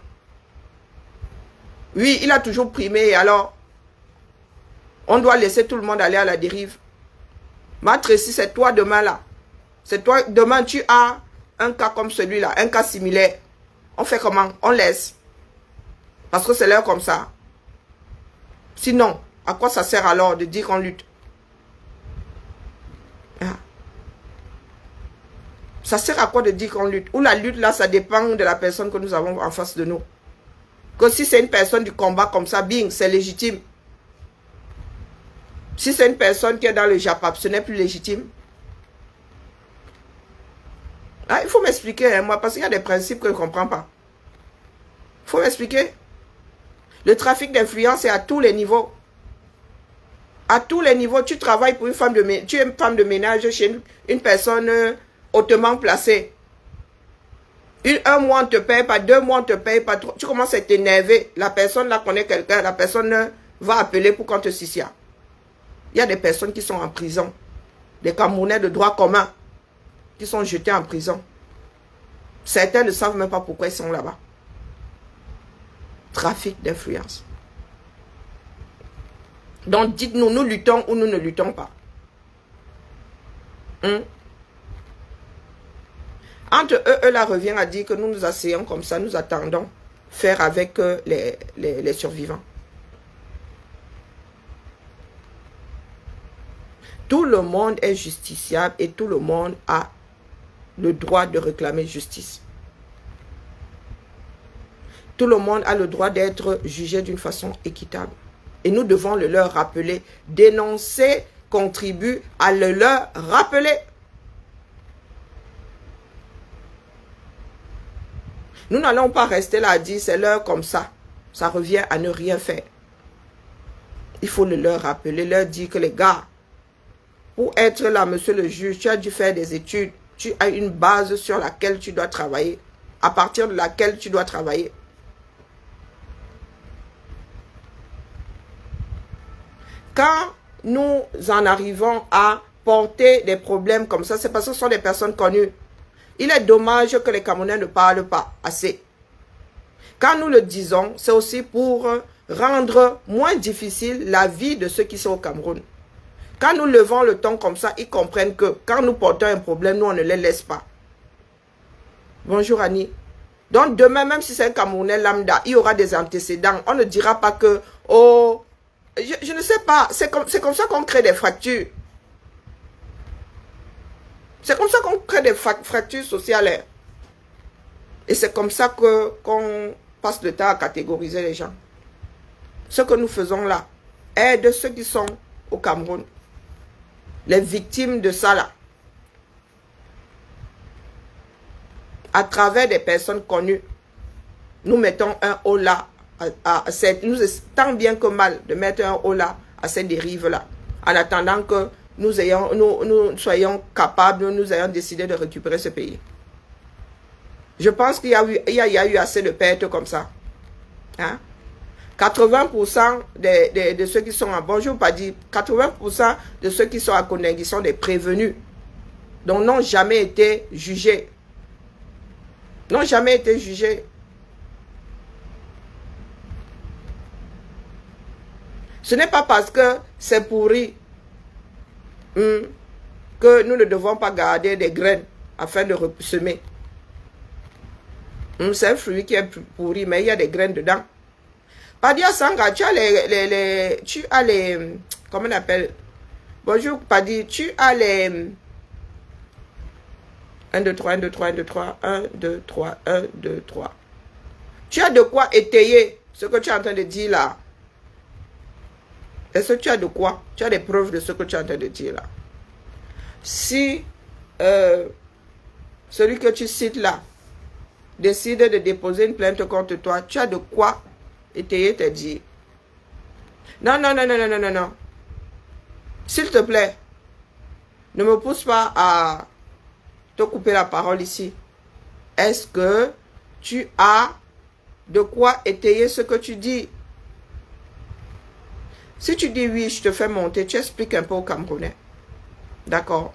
Oui, il a toujours primé, alors on doit laisser tout le monde aller à la dérive. Maître, si c'est toi demain là, c'est toi, demain tu as un cas comme celui-là, un cas similaire. On fait comment? On laisse. Parce que c'est l'heure comme ça. Sinon, à quoi ça sert alors de dire qu'on lutte? Ah. Ça sert à quoi de dire qu'on lutte? Ou la lutte là, ça dépend de la personne que nous avons en face de nous. Que si c'est une personne du combat comme ça, bing, c'est légitime. Si c'est une personne qui est dans le Japap, ce n'est plus légitime. Ah, il faut m'expliquer, hein, moi, parce qu'il y a des principes que je ne comprends pas. Il faut m'expliquer. Le trafic d'influence est à tous les niveaux. À tous les niveaux, tu travailles pour une femme de ménage, tu es une femme de ménage chez une personne hautement placée. Un mois, on ne te paye pas, 2 mois, on ne te paye pas. Tu commences à t'énerver. La personne là connaît quelqu'un, la personne va appeler pour qu'on te sicia. Il y a des personnes qui sont en prison. Des Camerounais de droit commun qui sont jetés en prison. Certains ne savent même pas pourquoi ils sont là-bas. Trafic d'influence. Donc dites-nous, nous luttons ou nous ne luttons pas. Entre eux là revient à dire que nous nous asseyons comme ça, nous attendons faire avec les survivants. Tout le monde est justiciable et tout le monde a le droit de réclamer justice. Tout le monde a le droit d'être jugé d'une façon équitable. Et nous devons le leur rappeler. Dénoncer contribue à le leur rappeler. Nous n'allons pas rester là à dire c'est l'heure comme ça. Ça revient à ne rien faire. Il faut le leur rappeler, leur dire que les gars, pour être là, monsieur le juge, tu as dû faire des études. Tu as une base sur laquelle tu dois travailler. À partir de laquelle tu dois travailler. Quand nous en arrivons à porter des problèmes comme ça, c'est parce que ce sont des personnes connues. Il est dommage que les Camerounais ne parlent pas assez. Quand nous le disons, c'est aussi pour rendre moins difficile la vie de ceux qui sont au Cameroun. Quand nous levons le ton comme ça, ils comprennent que quand nous portons un problème, nous on ne les laisse pas. Bonjour Annie. Donc demain, même si c'est un Camerounais lambda, il y aura des antécédents. On ne dira pas que, oh, je ne sais pas, c'est comme ça qu'on crée des fractures. C'est comme ça qu'on crée des fractures sociales. Et c'est comme ça qu'on passe le temps à catégoriser les gens. Ce que nous faisons là aide ceux qui sont au Cameroun. Les victimes de ça là. À travers des personnes connues, nous mettons un haut là. Nous tant bien que mal de mettre un haut là à ces dérives là. En attendant que nous soyons capables, nous ayons décidé de récupérer ce pays. Je pense qu'il y a eu assez de pertes comme ça. Hein? 80% de ceux qui sont à bonjour, pas dit, 80% de ceux qui sont à Koningui sont des prévenus. Donc n'ont jamais été jugés. N'ont jamais été jugés. Ce n'est pas parce que c'est pourri que nous ne devons pas garder des graines afin de semer. C'est un fruit qui est pourri, mais il y a des graines dedans. Padia Sanga, tu as les, comment on appelle? Bonjour Padi, tu as les 1, 2, 3, 1, 2, 3, 1, 2, 3, 1, 2, 3, 1, 2, 3. Tu as de quoi étayer ce que tu es en train de dire là. Est-ce que tu as de quoi? Tu as des preuves de ce que tu es en train de dire là. Si celui que tu cites là décide de déposer une plainte contre toi, tu as de quoi étayer tes dires. Non, non, non, non, non, non, non, non. S'il te plaît, ne me pousse pas à te couper la parole ici. Est-ce que tu as de quoi étayer ce que tu dis? Si tu dis oui, je te fais monter, tu expliques un peu aux Camerounais. D'accord?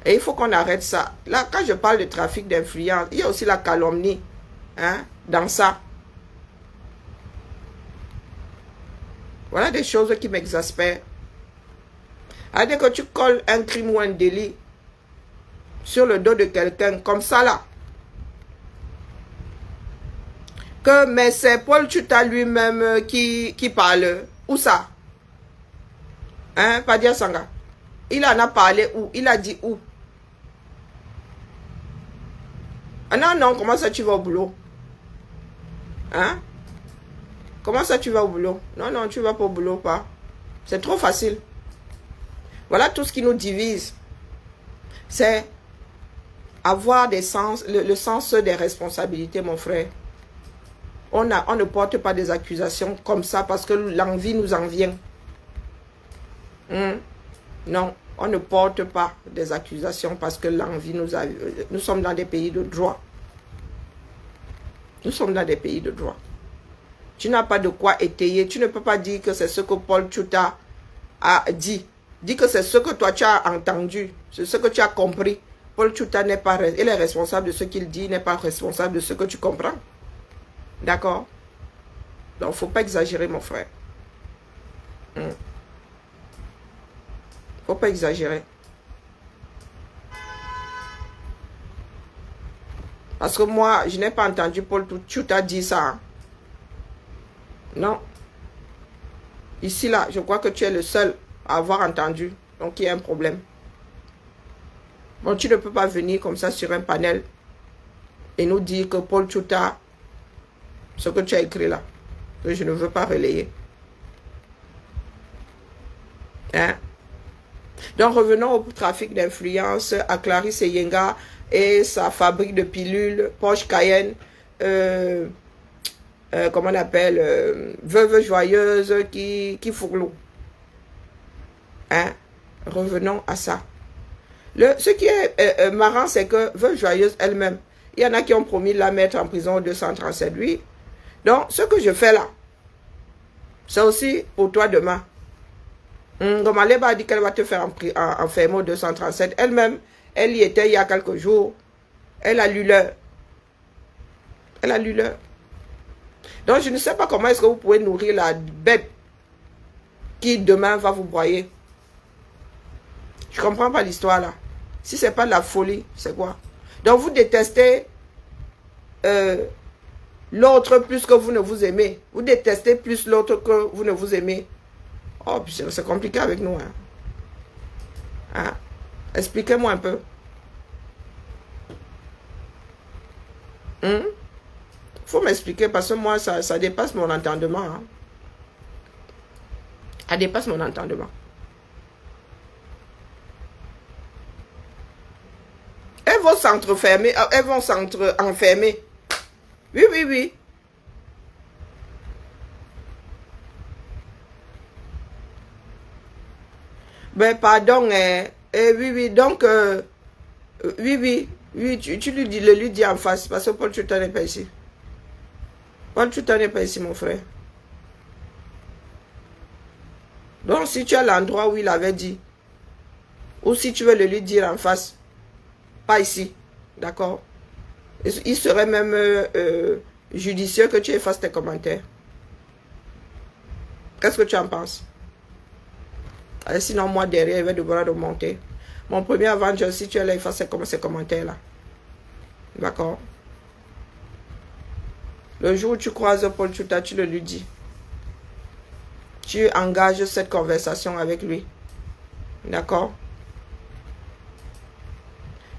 Et il faut qu'on arrête ça. Là, quand je parle de trafic d'influence, il y a aussi la calomnie. Hein, dans ça. Voilà des choses qui m'exaspèrent. Dès que tu colles un crime ou un délit sur le dos de quelqu'un, comme ça là, mais c'est Paul Tchouta lui-même qui parle. Où ça? Hein, Padia Sanga? Il en a parlé où? Il a dit où? Ah non, non, comment ça tu vas au boulot? Hein? Comment ça tu vas au boulot? Non, non, tu vas pas au boulot, pas. C'est trop facile. Voilà tout ce qui nous divise. C'est avoir le sens des responsabilités, mon frère. On ne porte pas des accusations comme ça parce que l'envie nous en vient. Non, on ne porte pas des accusations parce que l'envie nous a... Nous sommes dans des pays de droit. Nous sommes dans des pays de droit. Tu n'as pas de quoi étayer. Tu ne peux pas dire que c'est ce que Paul Tchouta a dit. Dis que c'est ce que toi tu as entendu. C'est ce que tu as compris. Paul Tchouta n'est pas... Il est responsable de ce qu'il dit. Il n'est pas responsable de ce que tu comprends. D'accord? Donc, il ne faut pas exagérer, mon frère. Il ne faut pas exagérer. Parce que moi, je n'ai pas entendu Paul Tchouta dire ça. Non. Ici, là, je crois que tu es le seul à avoir entendu. Donc, il y a un problème. Bon, tu ne peux pas venir comme ça sur un panel et nous dire que Paul Tchouta, ce que tu as écrit là, que je ne veux pas relayer. Hein? Donc, revenons au trafic d'influence à Clarisse Yenga et sa fabrique de pilules, Porsche Cayenne, comment on appelle, Veuve Joyeuse qui fourlou. Hein? Revenons à ça. Ce qui est marrant, c'est que Veuve Joyeuse elle-même, il y en a qui ont promis de la mettre en prison au 237, oui. Donc, ce que je fais là, c'est aussi pour toi demain. Gomaleba a dit qu'elle va te faire enfermer au 237. Elle-même, elle y était il y a quelques jours. Elle a lu l'heure. Elle a lu l'heure. Donc, je ne sais pas comment est-ce que vous pouvez nourrir la bête qui demain va vous broyer. Je ne comprends pas l'histoire là. Si ce n'est pas de la folie, c'est quoi? Donc, vous détestez l'autre plus que vous ne vous aimez. Vous détestez plus l'autre que vous ne vous aimez. Oh, c'est compliqué avec nous. Hein. Hein? Expliquez-moi un peu. Faut m'expliquer parce que moi, ça dépasse mon entendement. Hein. Ça dépasse mon entendement. Elles vont s'entrefermer. Elles vont s'enfermer. Oui, oui, oui. Ben, pardon. Oui, oui. Donc, oui, oui. Oui, tu lui dis en face. Parce que Paul Tchouta n'est pas ici. Paul Tchouta n'est pas ici, mon frère. Donc, si tu as l'endroit où il avait dit, ou si tu veux le lui dire en face, pas ici, d'accord? Il serait même judicieux que tu effaces tes commentaires. Qu'est-ce que tu en penses? Sinon, moi, derrière, il va devoir remonter. Mon premier Avenger, si tu es là, efface ces commentaires-là. D'accord? Le jour où tu croises Paul Tchouta, tu le lui dis. Tu engages cette conversation avec lui. D'accord?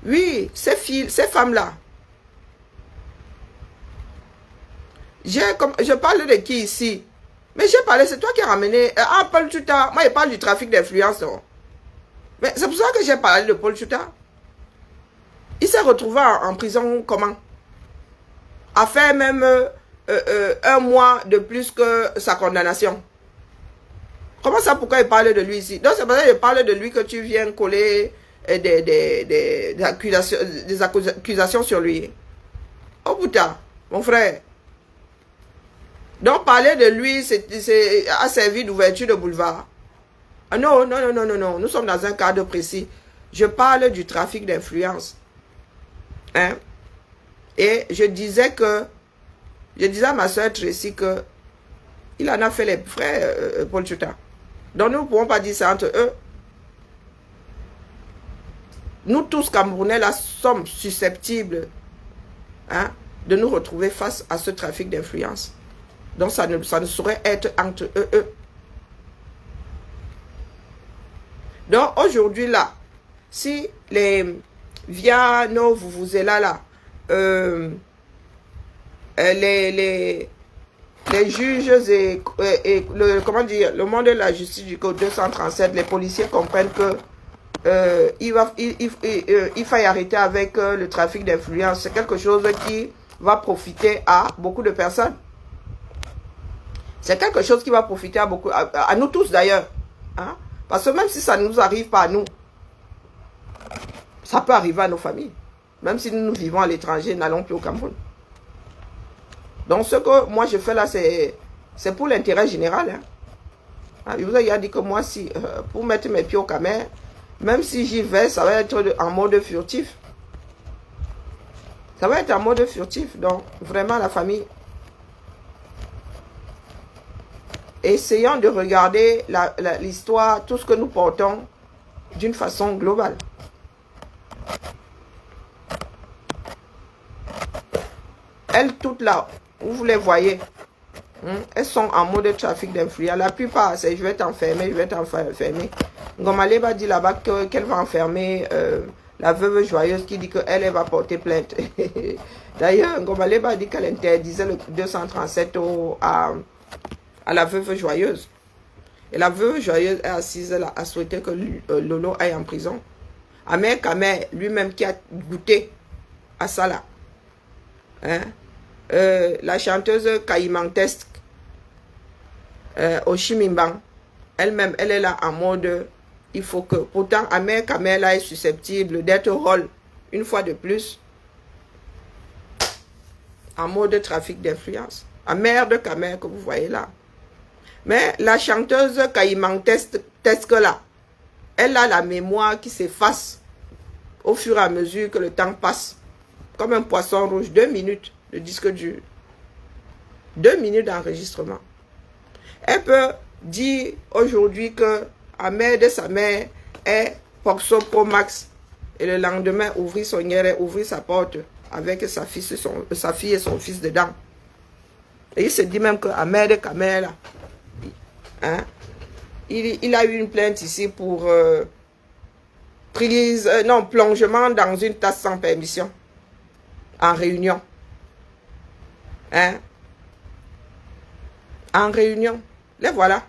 Oui, ces femmes-là. Je parle de qui ici? Mais j'ai parlé, c'est toi qui as ramené. Ah, Paul Tchouta. Moi, je parle du trafic d'influence. Mais c'est pour ça que j'ai parlé de Paul Tchouta. Il s'est retrouvé en prison comment? A fait même 1 mois de plus que sa condamnation. Comment ça, pourquoi il parle de lui ici? Donc c'est parce que je parle de lui que tu viens coller des accusations sur lui. Oh putain, mon frère. Donc parler de lui, a servi d'ouverture de boulevard. Ah non, non, non, non, non, non. Nous sommes dans un cadre précis. Je parle du trafic d'influence. Hein? Et je disais à ma soeur Tracy que il en a fait les frères, Paul Tchouta. Donc nous ne pouvons pas dire ça entre eux. Nous tous, Camerounais, là, sommes susceptibles hein, de nous retrouver face à ce trafic d'influence. Donc ça ne saurait être entre eux. Donc aujourd'hui là, si les Viano, vous êtes là, les juges et le monde de la justice du code 237, les policiers comprennent que il faille arrêter avec le trafic d'influence. C'est quelque chose qui va profiter à beaucoup de personnes. C'est quelque chose qui va profiter à nous tous d'ailleurs. Hein? Parce que même si ça ne nous arrive pas à nous, ça peut arriver à nos familles. Même si nous vivons à l'étranger, n'allons plus au Cameroun. Donc ce que moi je fais là, c'est pour l'intérêt général. Hein. Je vous ai dit que moi, si pour mettre mes pieds au Cameroun, même si j'y vais, ça va être en mode furtif. Ça va être en mode furtif. Donc vraiment la famille. Essayons de regarder l'histoire, tout ce que nous portons d'une façon globale. Elles toutes là, vous les voyez. Elles sont en mode trafic d'influence. La plupart, c'est je vais t'enfermer, je vais t'enfermer. Ngomale va dire là-bas qu'elle va enfermer la veuve joyeuse qui dit qu'elle va porter plainte. D'ailleurs, Ngomale va dit qu'elle interdisait le 237 à la veuve joyeuse. Et la veuve joyeuse est assise là, a souhaité que Lolo aille en prison. Amer Kamer, lui-même qui a goûté à ça là. Hein? La chanteuse caïmantesque Oshimimbang, elle-même, elle est là en mode, il faut que, pourtant, Amer Kamer là est susceptible d'être rôle, une fois de plus, en mode trafic d'influence. Amer de Kamer que vous voyez là. Mais la chanteuse caïmantesque là, elle a la mémoire qui s'efface au fur et à mesure que le temps passe. Comme un poisson rouge, 2 minutes de disque dur. 2 minutes d'enregistrement. Elle peut dire aujourd'hui que Ahmed et sa mère est Poxo Pro Max. Et le lendemain, ouvrir son guerre, ouvrir sa porte avec sa fille et son fils dedans. Et il se dit même que Ahmed et Kamer là, hein, il a eu une plainte ici pour plongement dans une tasse sans permission. En réunion. Hein? En réunion. Les voilà.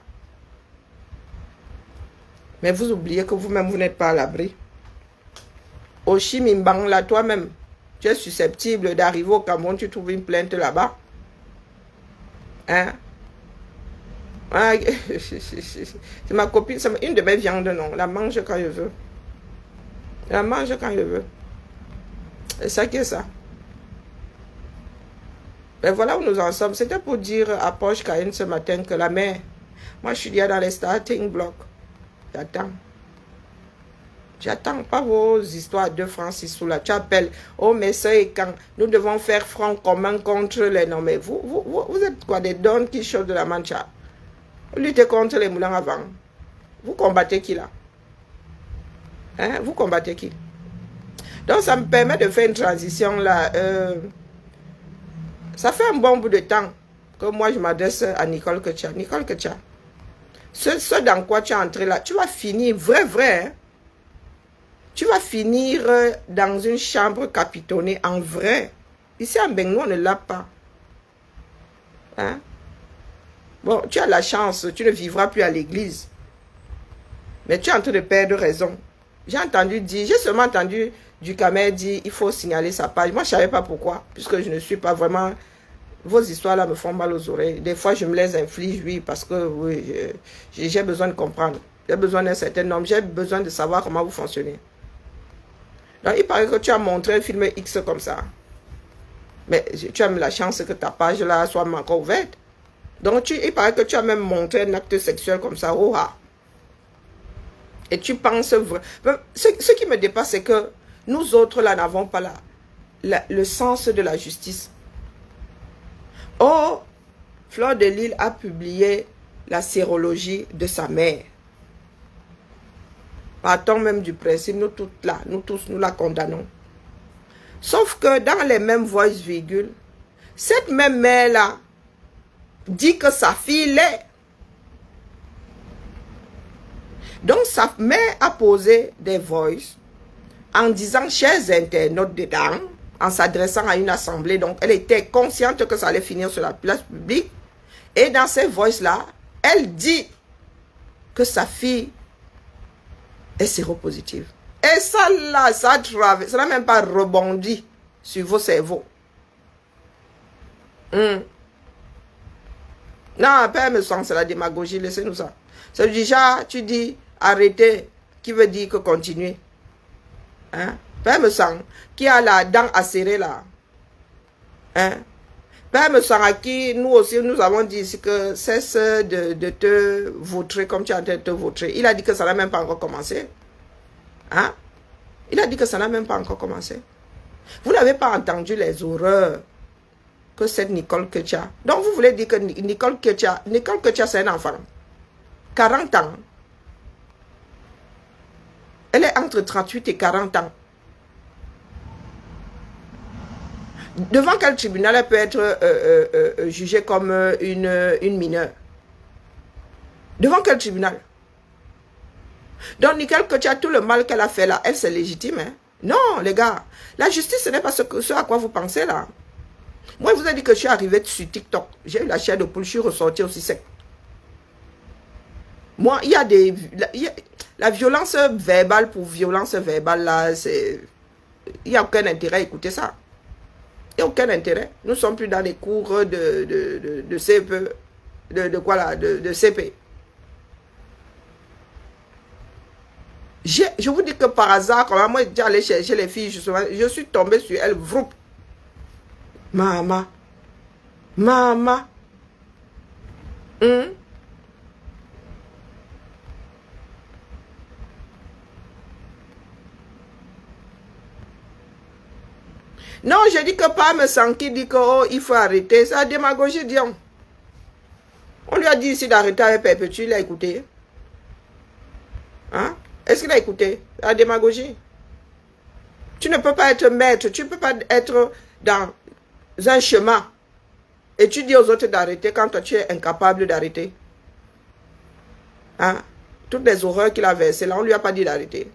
Mais vous oubliez que vous-même, vous n'êtes pas à l'abri. Oshimimbang, là, toi-même, tu es susceptible d'arriver au Cameroun, tu trouves une plainte là-bas. Hein? C'est ma copine, c'est une de mes viandes, non. La mange quand je veux. La mange quand je veux. C'est ça qui est ça. Et voilà où nous en sommes. C'était pour dire à Poche Caïn ce matin que la mère, moi je suis déjà dans les starting blocks. J'attends. J'attends pas vos histoires de Francis Soula. Tu appelles, oh mais ça et quand nous devons faire front commun contre les noms. Mais vous êtes quoi, des Don Quichotte de la Mancha? Vous luttez contre les moulins avant. Vous combattez qui là? Hein? Vous combattez qui? Donc ça me permet de faire une transition là. Ça fait un bon bout de temps que moi je m'adresse à Nicole Ketia. Nicole Ketia, ce dans quoi tu es entré là, tu vas finir, vrai, hein? Tu vas finir dans une chambre capitonnée en vrai. Ici en Bengo, on ne l'a pas. Hein? Bon, tu as la chance, tu ne vivras plus à l'église. Mais tu es en train de perdre raison. J'ai seulement entendu du Kamer dire il faut signaler sa page. Moi, je ne savais pas pourquoi, puisque je ne suis pas vraiment... Vos histoires là me font mal aux oreilles. Des fois, je me les inflige, oui, parce que oui, j'ai besoin de comprendre. J'ai besoin d'un certain nombre. J'ai besoin de savoir comment vous fonctionnez. Donc, il paraît que tu as montré un film X comme ça. Mais tu as mis la chance que ta page là soit encore ouverte. Donc, il paraît que tu as même montré un acte sexuel comme ça. Oh, ah. Et tu penses vrai. Ce qui me dépasse, c'est que nous autres là n'avons pas le sens de la justice. Oh, Fleur de Lille a publié la sérologie de sa mère. Partons même du principe, nous toutes là, nous tous, nous la condamnons. Sauf que dans les mêmes voices virgules, cette même mère-là dit que sa fille l'est. Donc sa mère a posé des voices en disant, chers internautes dedans, en s'adressant à une assemblée, donc elle était consciente que ça allait finir sur la place publique. Et dans ces voices-là, elle dit que sa fille est séropositive. Et ça là, ça n'a même pas rebondi sur vos cerveaux. Non, pas me sens, c'est la démagogie, laissez-nous ça. C'est déjà, tu dis, arrêtez, qui veut dire que continuer. Hein? Père me sent qui a la dent acérée là. Hein? Père me sent à qui nous aussi nous avons dit ici que cesse de te vautrer comme tu es en train de te vautrer. Il a dit que ça n'a même pas encore commencé. Hein? Il a dit que ça n'a même pas encore commencé. Vous n'avez pas entendu les horreurs que cette Nicole Ketia. Donc vous voulez dire que Nicole Ketia c'est un enfant. 40 ans. Elle est entre 38 et 40 ans. Devant quel tribunal elle peut être jugée comme une mineure? Devant quel tribunal? Donc, nickel que tu as tout le mal qu'elle a fait là, elle c'est légitime. Hein? Non, les gars, la justice ce n'est pas ce à quoi vous pensez là. Moi, je vous ai dit que je suis arrivé sur TikTok. J'ai eu la chair de poule, je suis ressorti aussi sec. Moi, il y a des... La violence verbale pour violence verbale là, c'est... Il n'y a aucun intérêt à écouter ça. Il n'y a aucun intérêt. Nous ne sommes plus dans les cours de CP. De quoi là? De CP. Je vous dis que par hasard, quand moi j'allais chercher les filles, justement, je suis tombé sur elles, vroup. Maman. Maman. Non, je dis que pas me sent qui dit que oh, il faut arrêter. C'est la démagogie, disons. On lui a dit ici d'arrêter avec perpétuer, il a écouté. Hein? Est-ce qu'il a écouté? La démagogie. Tu ne peux pas être maître, tu ne peux pas être dans un chemin et tu dis aux autres d'arrêter quand toi tu es incapable d'arrêter. Hein? Toutes les horreurs qu'il a versées là, on ne lui a pas dit d'arrêter.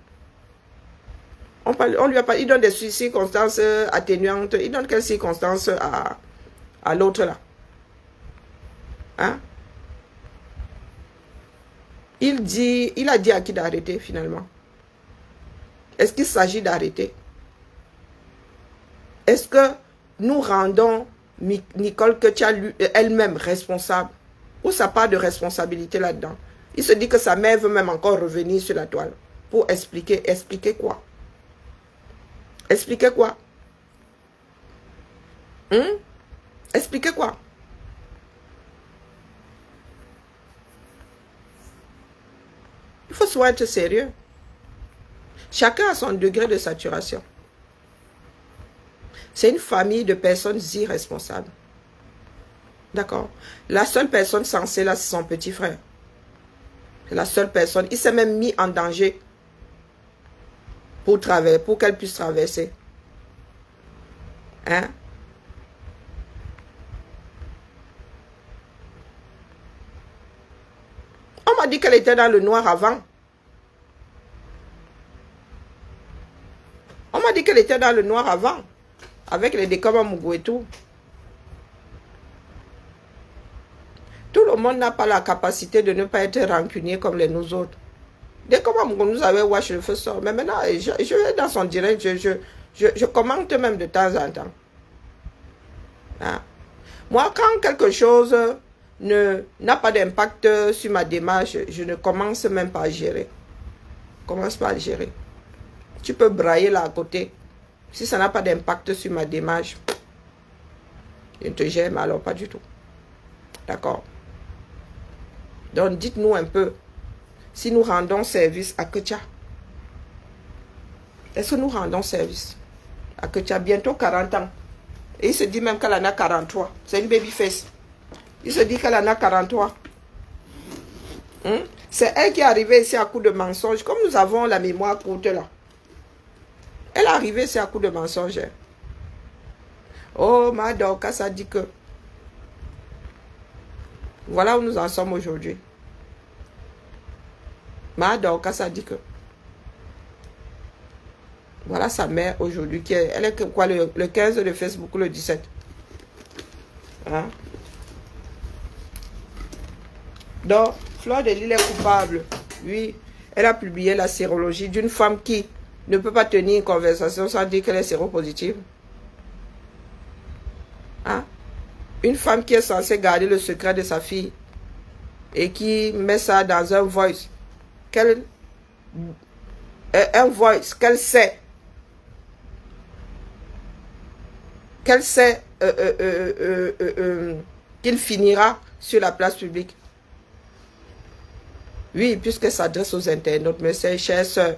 On lui a pas, il donne des circonstances atténuantes. Il donne quelles circonstances à l'autre là? Hein? Il a dit à qui d'arrêter finalement? Est-ce qu'il s'agit d'arrêter? Est-ce que nous rendons Nicole elle-même responsable? Ou sa part de responsabilité là-dedans? Il se dit que sa mère veut même encore revenir sur la toile pour expliquer. Expliquer quoi? Expliquer quoi? Expliquer quoi? Il faut souvent être sérieux. Chacun a son degré de saturation. C'est une famille de personnes irresponsables. D'accord? La seule personne censée là, c'est son petit frère. C'est la seule personne. Il s'est même mis en danger pour qu'elle puisse traverser. Hein? On m'a dit qu'elle était dans le noir avant. On m'a dit qu'elle était dans le noir avant. Avec les décombres Mougou et tout. Tout le monde n'a pas la capacité de ne pas être rancunier comme les nous autres. Dès que nous avons watch le feu sort. Mais maintenant, je vais dans son direct, je commente même de temps en temps. Hein? Moi, quand quelque chose n'a pas d'impact sur ma démarche, je ne commence même pas à gérer. Commence pas à gérer. Tu peux brailler là à côté. Si ça n'a pas d'impact sur ma démarche, je ne te gère, mais alors pas du tout. D'accord? Donc, dites-nous un peu si nous rendons service à Ketia. Est-ce que nous rendons service à Ketia? Bientôt 40 ans. Et il se dit même qu'elle en a 43. C'est une baby face. Il se dit qu'elle en a 43. C'est elle qui est arrivée ici à coup de mensonges. Comme nous avons la mémoire courte là. Elle est arrivée ici à coup de mensonges. Oh, ma Dorcas, ça dit que... Voilà où nous en sommes aujourd'hui. Ma Dorcas, ça dit que... Voilà sa mère aujourd'hui. Elle est quoi, le 15 de Facebook ou le 17? Hein? Donc, Fleur de Lys est coupable. Oui, elle a publié la sérologie d'une femme qui ne peut pas tenir une conversation sans dire qu'elle est séropositive. Hein? Une femme qui est censée garder le secret de sa fille et qui met ça dans un voice qu'elle sait qu'il finira sur la place publique. Oui, puisqu'elle s'adresse aux internautes, mes chères soeurs,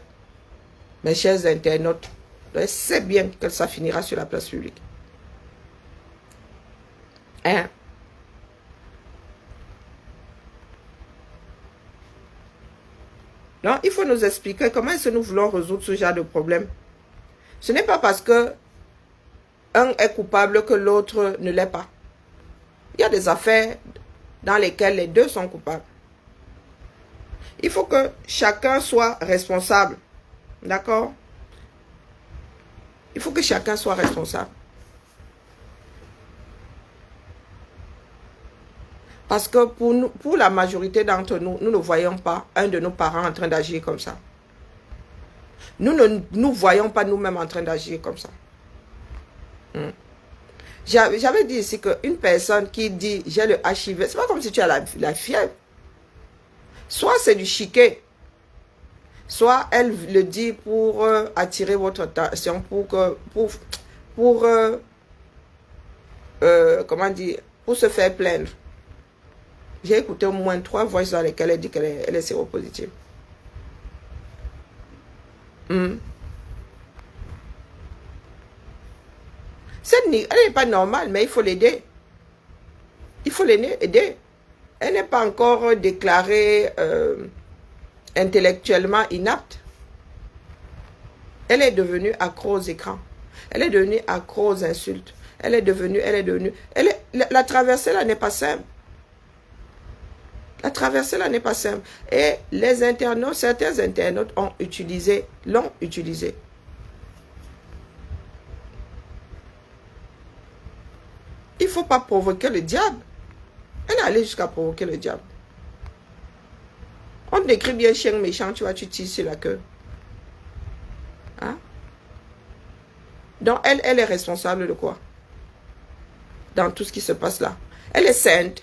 mes chers internautes, elle sait bien que ça finira sur la place publique. Hein? Donc, il faut nous expliquer comment est-ce que nous voulons résoudre ce genre de problème. Ce n'est pas parce que un est coupable que l'autre ne l'est pas. Il y a des affaires dans lesquelles les deux sont coupables. Il faut que chacun soit responsable. D'accord? Il faut que chacun soit responsable. Parce que pour la majorité d'entre nous, nous ne voyons pas un de nos parents en train d'agir comme ça. Nous ne nous voyons pas nous-mêmes en train d'agir comme ça. J'avais dit ici qu'une personne qui dit j'ai le HIV, c'est pas comme si tu as la fièvre. Soit c'est du chiquet, soit elle le dit pour attirer votre attention, comment dire, pour se faire plaindre. J'ai écouté au moins 3 voix dans lesquelles elle dit qu'elle est séropositive. Elle n'est pas normale, mais il faut l'aider. Il faut l'aider. Elle n'est pas encore déclarée intellectuellement inapte. Elle est devenue accro aux écrans. Elle est devenue accro aux insultes. La traversée là n'est pas simple. La traversée là n'est pas simple. Et les internautes, certains internautes l'ont utilisé. Il ne faut pas provoquer le diable. Elle est allée jusqu'à provoquer le diable. On décrit bien chien méchant, tu vois, tu tires sur la queue. Hein? Donc, elle est responsable de quoi? Dans tout ce qui se passe là. Elle est sainte.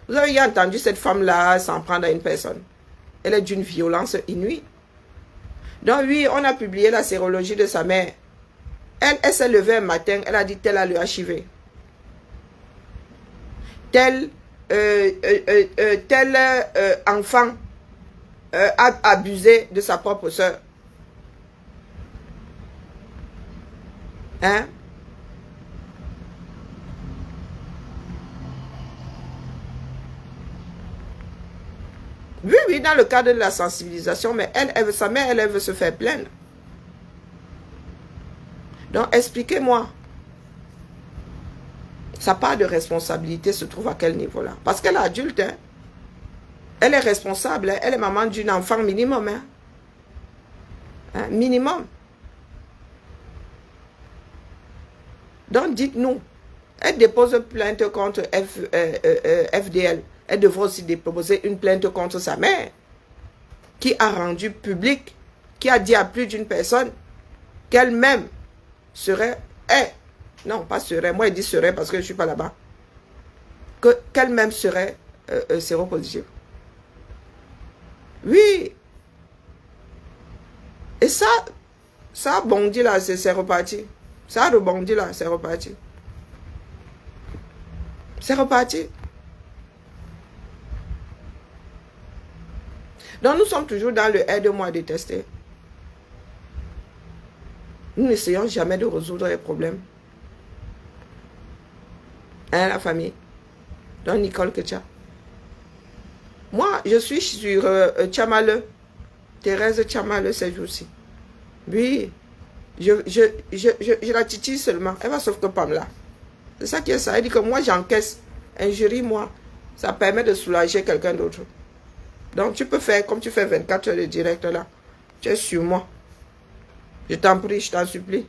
Vous avez entendu cette femme-là s'en prendre à une personne. Elle est d'une violence inouïe. Donc oui, on a publié la sérologie de sa mère. Elle s'est levée un matin, elle a dit tel a le HIV. Tel enfant a abusé de sa propre soeur. Hein? Oui, dans le cadre de la sensibilisation, mais sa mère, elle veut se faire plaindre. Donc, expliquez-moi. Sa part de responsabilité se trouve à quel niveau-là? Parce qu'elle est adulte, hein? Elle est responsable, hein? Elle est maman d'une enfant minimum, hein? Minimum. Donc, dites-nous, elle dépose plainte contre FDL. Elle devrait aussi déposer une plainte contre sa mère, qui a rendu public, qui a dit à plus d'une personne qu'elle-même serait, non pas serait, moi je dis serait parce que je ne suis pas là-bas, qu'elle-même serait séropositive. Oui. Et ça a bondi là, c'est reparti. Ça a rebondi là, c'est reparti. C'est reparti. Donc, nous sommes toujours dans le aide-moi à détester. Nous n'essayons jamais de résoudre les problèmes. Hein, la famille? Donc, Nicole Ketia. Moi, je suis sur Tchamale. Thérèse Tchamale ces jours-ci. Oui. Je la titille seulement. Elle va sauf que Pamela. C'est ça qui est ça. Elle dit que moi, j'encaisse. Injurie-moi. Ça permet de soulager quelqu'un d'autre. Donc, tu peux faire comme tu fais 24 heures de direct là. Tu es sur moi. Je t'en prie, je t'en supplie.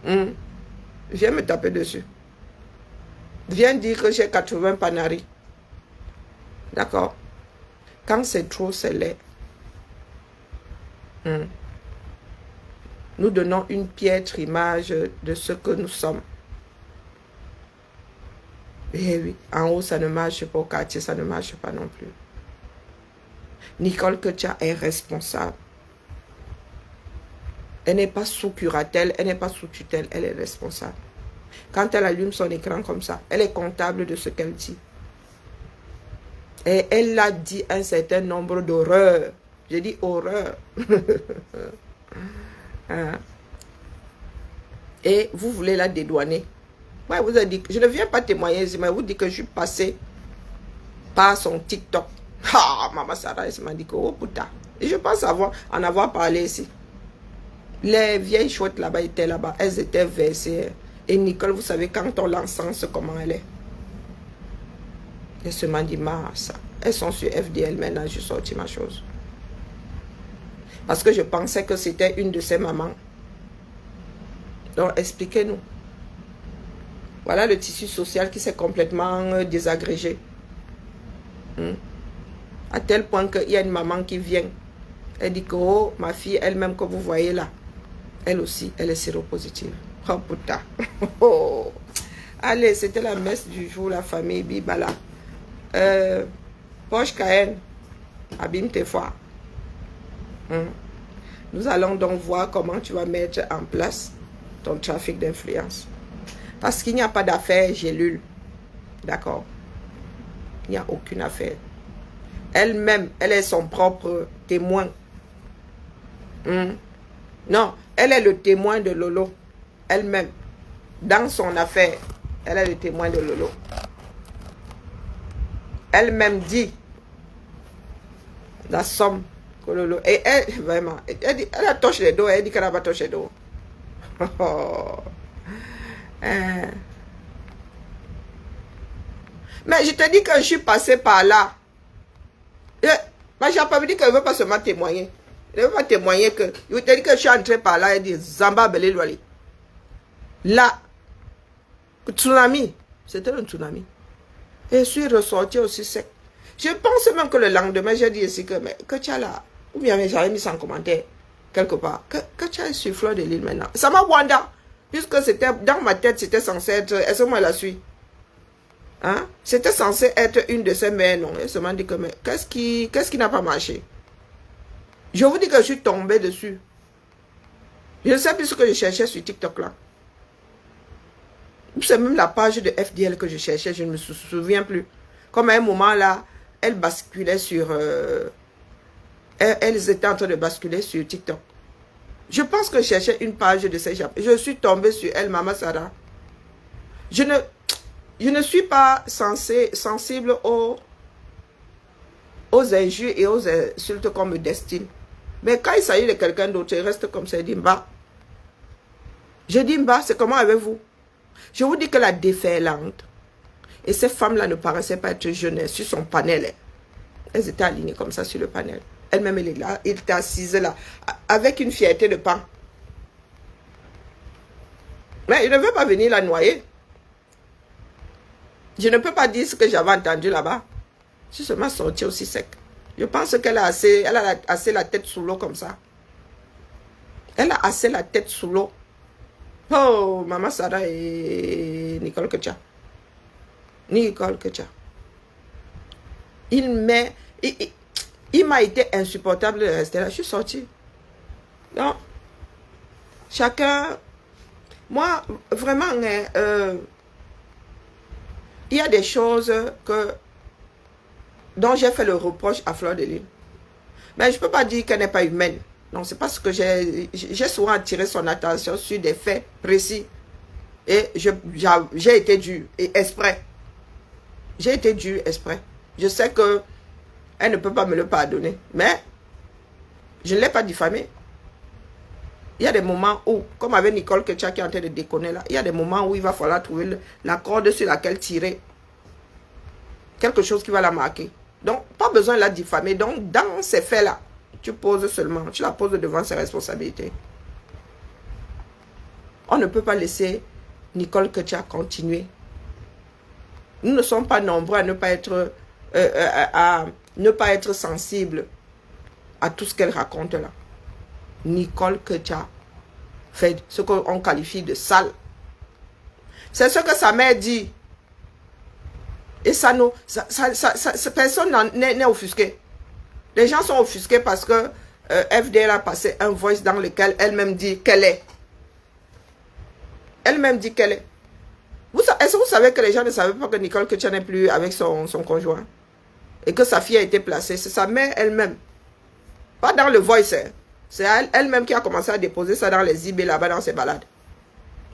Viens me taper dessus. Viens dire que j'ai 80 panaris. D'accord? Quand c'est trop, c'est laid. Nous donnons une piètre image de ce que nous sommes. Eh oui, en haut, ça ne marche pas. Au quartier, ça ne marche pas non plus. Nicole Ketia est responsable. Elle n'est pas sous curatelle, elle n'est pas sous tutelle, elle est responsable. Quand elle allume son écran comme ça, elle est comptable de ce qu'elle dit. Et elle a dit un certain nombre d'horreurs. J'ai dit horreur. Et vous voulez la dédouaner. Ouais, vous avez dit, je ne viens pas témoigner, mais vous dites que je suis passé par son TikTok. Ah, Maman Sarah, elle m'a dit que, oh putain. Et je pense en avoir parlé ici. Les vieilles chouettes là-bas étaient là-bas. Elles étaient versées. Et Nicole, vous savez, quand on l'encense, comment elle est. Elle se m'a dit, ça. Elles sont sur FDL maintenant, je sortis ma chose. Parce que je pensais que c'était une de ses mamans. Donc, expliquez-nous. Voilà le tissu social qui s'est complètement désagrégé. À tel point qu'il y a une maman qui vient. Elle dit que, oh, ma fille elle-même que vous voyez là, elle aussi, elle est séropositive. Oh putain. Oh. Allez, c'était la messe du jour, la famille Bibala. Poche Cahen, abîme tes foi. Nous allons donc voir comment tu vas mettre en place ton trafic d'influence. Parce qu'il n'y a pas d'affaire gélule. D'accord? Il n'y a aucune affaire. Elle-même, elle est son propre témoin. Non, elle est le témoin de Lolo. Elle-même. Dans son affaire, elle est le témoin de Lolo. Elle-même dit la somme que Lolo... Et elle, vraiment, elle a touché les dos, elle dit qu'elle n'a pas touché les dos. Mais je te dis que je suis passé par là. Mais j'ai pas dit qu'elle ne veut pas seulement témoigner. Elle ne veut pas témoigner que... Je te dis que je suis entré par là et dit Zamba Belé Loali. Là, tsunami. C'était un tsunami. Et je suis ressorti aussi sec. Je pense même que le lendemain, j'ai dit ici que tu as là, ou bien j'avais mis ça en commentaire, quelque part, que tu as sur Fleur de l'Île maintenant. Ça m'a wanda, puisque c'était, dans ma tête, c'était censé être, est-ce que moi la suis? Hein? C'était censé être une de ces mères, non? Et ça m'a dit que, mais qu'est-ce qui n'a pas marché? Je vous dis que je suis tombé dessus. Je ne sais plus ce que je cherchais sur TikTok là. C'est même la page de FDL que je cherchais, je ne me souviens plus. Comme à un moment là, elles basculaient sur... elles étaient en train de basculer sur TikTok. Je pense que je cherchais une page de ces gens. Je suis tombée sur elle, Maman Sarah. Je ne suis pas sensible aux injures et aux insultes qu'on me destine. Mais quand il s'agit de quelqu'un d'autre, je reste comme ça, je dis Mba. Je dis Mba, c'est comment avec vous? Je vous dis que la déferlante, et ces femmes-là ne paraissaient pas être jeunes sur son panel. Elles étaient alignées comme ça sur le panel. Elle-même, elle est là, elle était assise là, avec une fierté de pain. Mais il ne veut pas venir la noyer. Je ne peux pas dire ce que j'avais entendu là-bas. Je suis seulement sortie aussi sec. Je pense qu'elle a assez la tête sous l'eau comme ça. Elle a assez la tête sous l'eau. Oh, Maman Sarah et Nicole Ketia. Nicole Ketia. Il m'a été insupportable de rester là. Je suis sortie. Donc, chacun... Moi, vraiment, il y a des choses dont j'ai fait le reproche à Fleur de l'Île. Mais je ne peux pas dire qu'elle n'est pas humaine. Non, c'est parce que j'ai souvent attiré son attention sur des faits précis. Et j'ai été dur et exprès. J'ai été dur exprès. Je sais que elle ne peut pas me le pardonner. Mais je ne l'ai pas diffamée. Il y a des moments où, comme avec Nicole Ketia qui est en train de déconner là, il y a des moments où il va falloir trouver la corde sur laquelle tirer. Quelque chose qui va la marquer. Donc, pas besoin de la diffamer. Donc, dans ces faits-là, tu poses seulement, tu la poses devant ses responsabilités. On ne peut pas laisser Nicole Ketia continuer. Nous ne sommes pas nombreux à ne pas être sensibles à tout ce qu'elle raconte là. Nicole Ketia fait ce qu'on qualifie de sale. C'est ce que sa mère dit. Et ça nous... personne n'est offusqué. Les gens sont offusqués parce que FDL a passé un voice dans lequel elle-même dit qu'elle est. Elle-même dit qu'elle est. Est-ce que vous savez que les gens ne savaient pas que Nicole Ketia n'est plus avec son conjoint? Et que sa fille a été placée? C'est sa mère elle-même. Pas dans le voice. C'est elle-même qui a commencé à déposer ça dans les IB là-bas dans ses balades.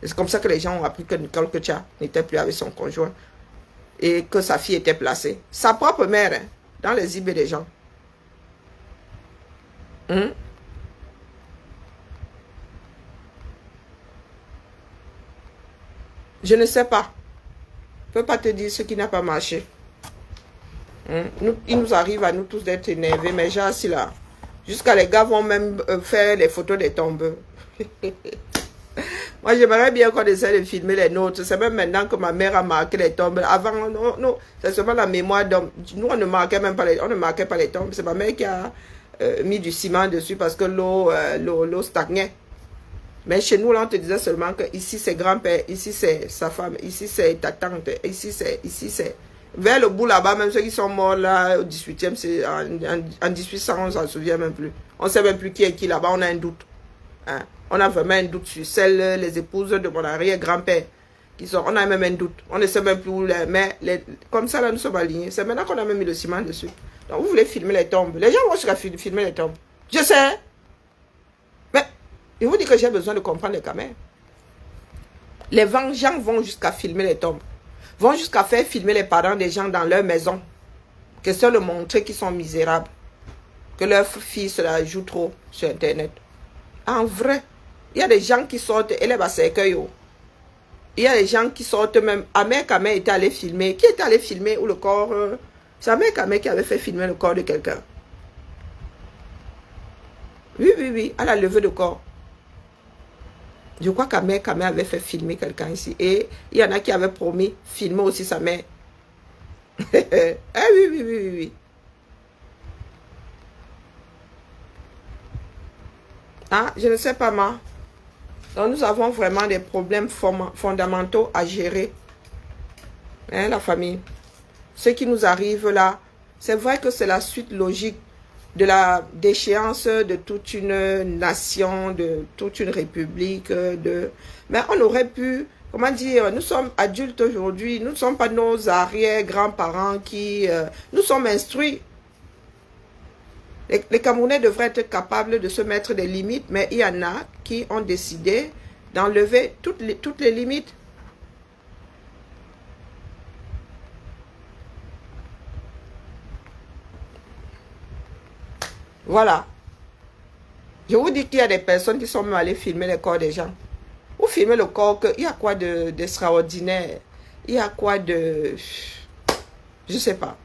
C'est comme ça que les gens ont appris que Nicole Ketia n'était plus avec son conjoint. Et que sa fille était placée. Sa propre mère, hein, dans les IB des gens. Je ne sais pas. Je ne peux pas te dire ce qui n'a pas marché. Il nous arrive à nous tous d'être énervés, mais j'ai assis là. Jusqu'à les gars vont même faire les photos des tombes. Moi, j'aimerais bien qu'on essaie de filmer les nôtres. C'est même maintenant que ma mère a marqué les tombes. Avant, non, c'est seulement la mémoire d'homme. Nous, on ne marquait même pas on ne marquait pas les tombes. C'est ma mère qui a mis du ciment dessus parce que l'eau stagnait. Mais chez nous, là, on te disait seulement que ici, c'est grand-père, ici, c'est sa femme, ici, c'est ta tante, ici, c'est... Vers le bout là-bas, même ceux qui sont morts là, au 18e, c'est en 1800, on ne s'en souvient même plus. On ne sait même plus qui est qui là-bas, on a un doute. Hein? On a vraiment un doute sur celles, les épouses de mon arrière-grand-père. On a même un doute. On ne sait même plus où mais comme ça, là, nous sommes alignés. C'est maintenant qu'on a même mis le ciment dessus. Donc, vous voulez filmer les tombes. Les gens vont jusqu'à filmer les tombes. Je sais. Mais, je vous dis que j'ai besoin de comprendre les caméras. Les gens vont jusqu'à filmer les tombes. Vont jusqu'à faire filmer les parents des gens dans leur maison. Question de montrer qu'ils sont misérables. Que leur fils la joue trop sur Internet. En vrai, il y a des gens qui sortent et les bassécueils. Il y a des gens qui sortent même. Amé Kamé était allé filmer. Qui était allé filmer où le corps... c'est Amé Kamé qui avait fait filmer le corps de quelqu'un. Oui, à la levée de corps. Je crois qu'Amé Kamé avait fait filmer quelqu'un ici. Et il y en a qui avaient promis filmer aussi sa mère. Oui. Ah, je ne sais pas, moi. Donc, nous avons vraiment des problèmes fondamentaux à gérer. Hein, la famille. Ce qui nous arrive là, c'est vrai que c'est la suite logique de la déchéance de toute une nation, de toute une république. Mais on aurait pu, comment dire, nous sommes adultes aujourd'hui, nous ne sommes pas nos arrière-grands-parents qui... nous sommes instruits. Les Camerounais devraient être capables de se mettre des limites, mais il y en a qui ont décidé d'enlever toutes les limites. Voilà. Je vous dis qu'il y a des personnes qui sont même allées filmer les corps des gens. Ou filmer le corps, il y a quoi d'extraordinaire? Il y a quoi de... Je ne sais pas.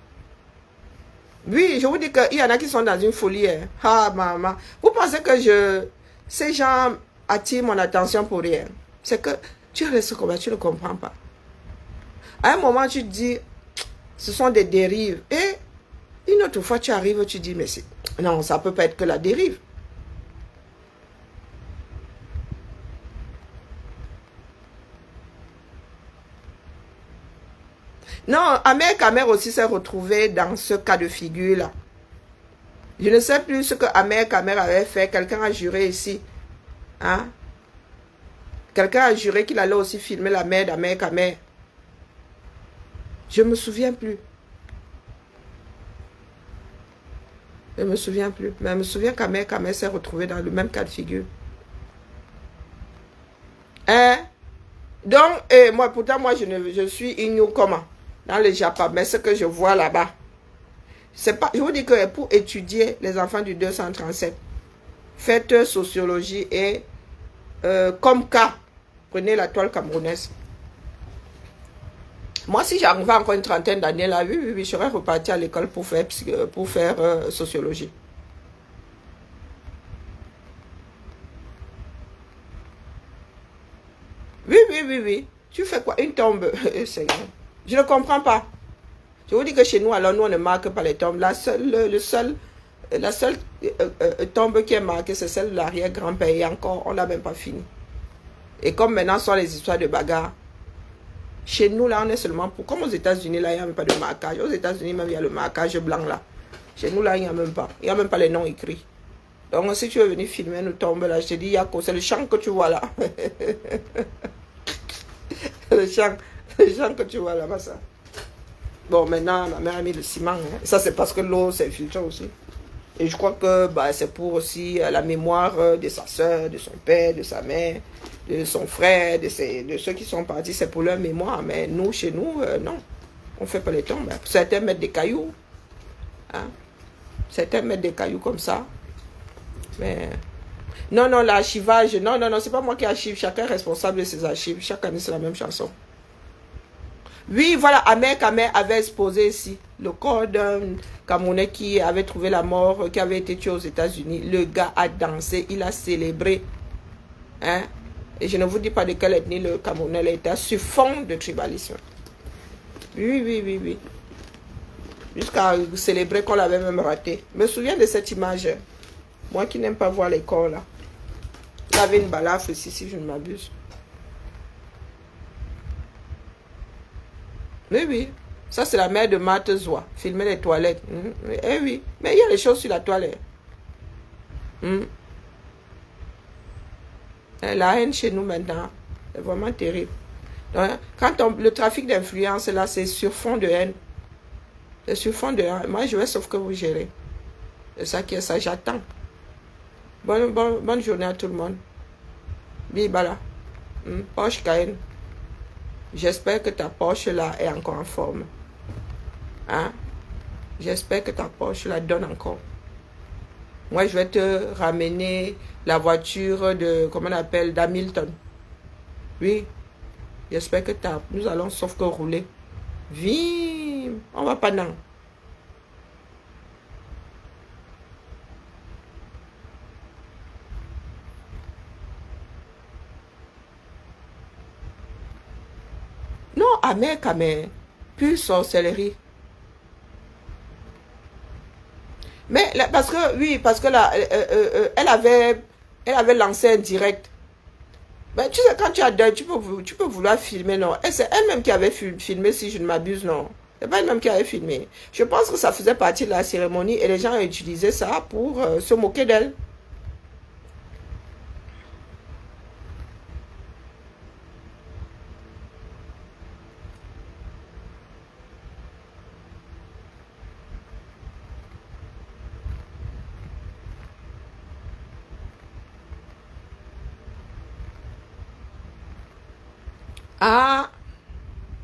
Oui, je vous dis qu'il y en a qui sont dans une folie. Hein. Ah, maman. Vous pensez que ces gens attirent mon attention pour rien? C'est que tu restes comme ça, tu ne comprends pas. À un moment, tu te dis, ce sont des dérives. Et une autre fois, tu arrives, tu dis, mais non, ça ne peut pas être que la dérive. Non, Amé Kamé aussi s'est retrouvé dans ce cas de figure-là. Je ne sais plus ce que Amé Kamé avait fait. Quelqu'un a juré ici. Hein? Quelqu'un a juré qu'il allait aussi filmer la mère d'Amé Kamé. Je ne me souviens plus. Je ne me souviens plus. Mais je me souviens qu'Amé Kamé s'est retrouvé dans le même cas de figure. Hein? Donc, moi, pourtant, moi, je suis Ignou comment? Dans le Japon, mais ce que je vois là-bas, c'est pas, je vous dis que pour étudier les enfants du 237, faites sociologie et comme cas, prenez la toile camerounaise. Moi, si j'arrivais encore une trentaine d'années là, oui, je serais reparti à l'école pour faire sociologie. Oui. Tu fais quoi? Une tombe? Je ne comprends pas. Je vous dis que chez nous, alors nous, on ne marque pas les tombes. La seule tombe qui est marquée, c'est celle de l'arrière-grand-père. Et encore, on n'a même pas fini. Et comme maintenant, ce sont les histoires de bagarre. Chez nous, là, on est seulement pour... Comme aux États-Unis, là, il n'y a même pas de marquage. Aux États-Unis, même, il y a le marquage blanc, là. Chez nous, là, il n'y a même pas. Il n'y a même pas les noms écrits. Donc, si tu veux venir filmer une tombe, là, je te dis, Yako, c'est le champ que tu vois là. le champ que tu vois là-bas, ça. Bon, maintenant, ma mère a mis le ciment. Hein. Ça, c'est parce que l'eau s'est filtrée aussi. Et je crois que c'est pour aussi la mémoire de sa soeur, de son père, de sa mère, de son frère, de ceux qui sont partis. C'est pour leur mémoire. Mais nous, chez nous, non. On ne fait pas les tombes. Certains mettent des cailloux. Hein. Certains mettent des cailloux comme ça. Mais... Non, l'archivage, non, c'est pas moi qui archive. Chacun est responsable de ses archives. Chaque année, c'est la même chanson. Oui, voilà, Ahmed Kamer avait exposé ici le corps d'un Camerounais qui avait trouvé la mort, qui avait été tué aux États-Unis. Le gars a dansé, il a célébré. Hein? Et je ne vous dis pas de quelle ethnie le Camerounais était sur fond de tribalisme. Oui, oui, oui, oui. Jusqu'à célébrer qu'on l'avait même raté. Je me souviens de cette image. Moi qui n'aime pas voir les corps là. Il avait une balafre ici, si je ne m'abuse. Oui, oui. Ça, c'est la mère de Marthe Zoua. Filmer les toilettes. Eh oui. Mais il y a les choses sur la toilette. La haine chez nous maintenant, c'est vraiment terrible. Donc, quand le trafic d'influence, là, c'est sur fond de haine. C'est sur fond de haine. Moi, je vais sauf que vous gérez. C'est ça qui est ça, j'attends. Bonne journée à tout le monde. Bibala. Porsche Cayenne. J'espère que ta Porsche là est encore en forme. Hein? J'espère que ta Porsche la donne encore. Moi, je vais te ramener la voiture de, comment on appelle, d'Hamilton. Oui. J'espère que nous allons sauf que rouler. Viens. On va pas non. Non, Ahmed Kamer. Plus sorcellerie. Mais parce que, oui, parce que là, elle avait lancé un direct. Mais tu sais, quand tu as deuil, tu peux vouloir filmer, non. Et c'est elle-même qui avait filmé, si je ne m'abuse, non. C'est pas elle-même qui avait filmé. Je pense que ça faisait partie de la cérémonie et les gens ont utilisé ça pour se moquer d'elle. Ah,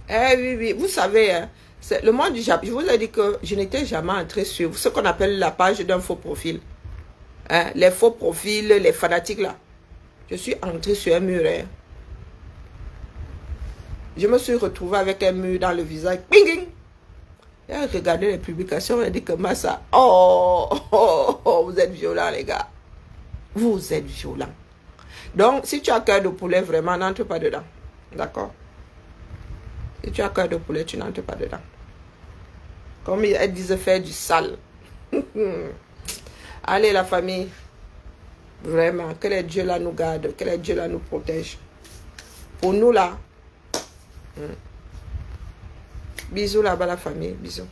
eh oui, oui, vous savez, hein, c'est le monde du Japon. Je vous ai dit que je n'étais jamais entré sur ce qu'on appelle la page d'un faux profil. Hein, les faux profils, les fanatiques là. Je suis entré sur un mur. Hein. Je me suis retrouvé avec un mur dans le visage. Bing, bing. Et regardé les publications, on a dit que Massa, vous êtes violents les gars. Vous êtes violents. Donc, si tu as cœur de poulet, vraiment, n'entre pas dedans. D'accord? Si tu as cœur de poulet, tu n'entres pas dedans. Comme elle disait, faire du sale. Allez, la famille. Vraiment, que les dieux là nous gardent, que les dieux là nous protègent. Pour nous là. Bisous là-bas, la famille. Bisous.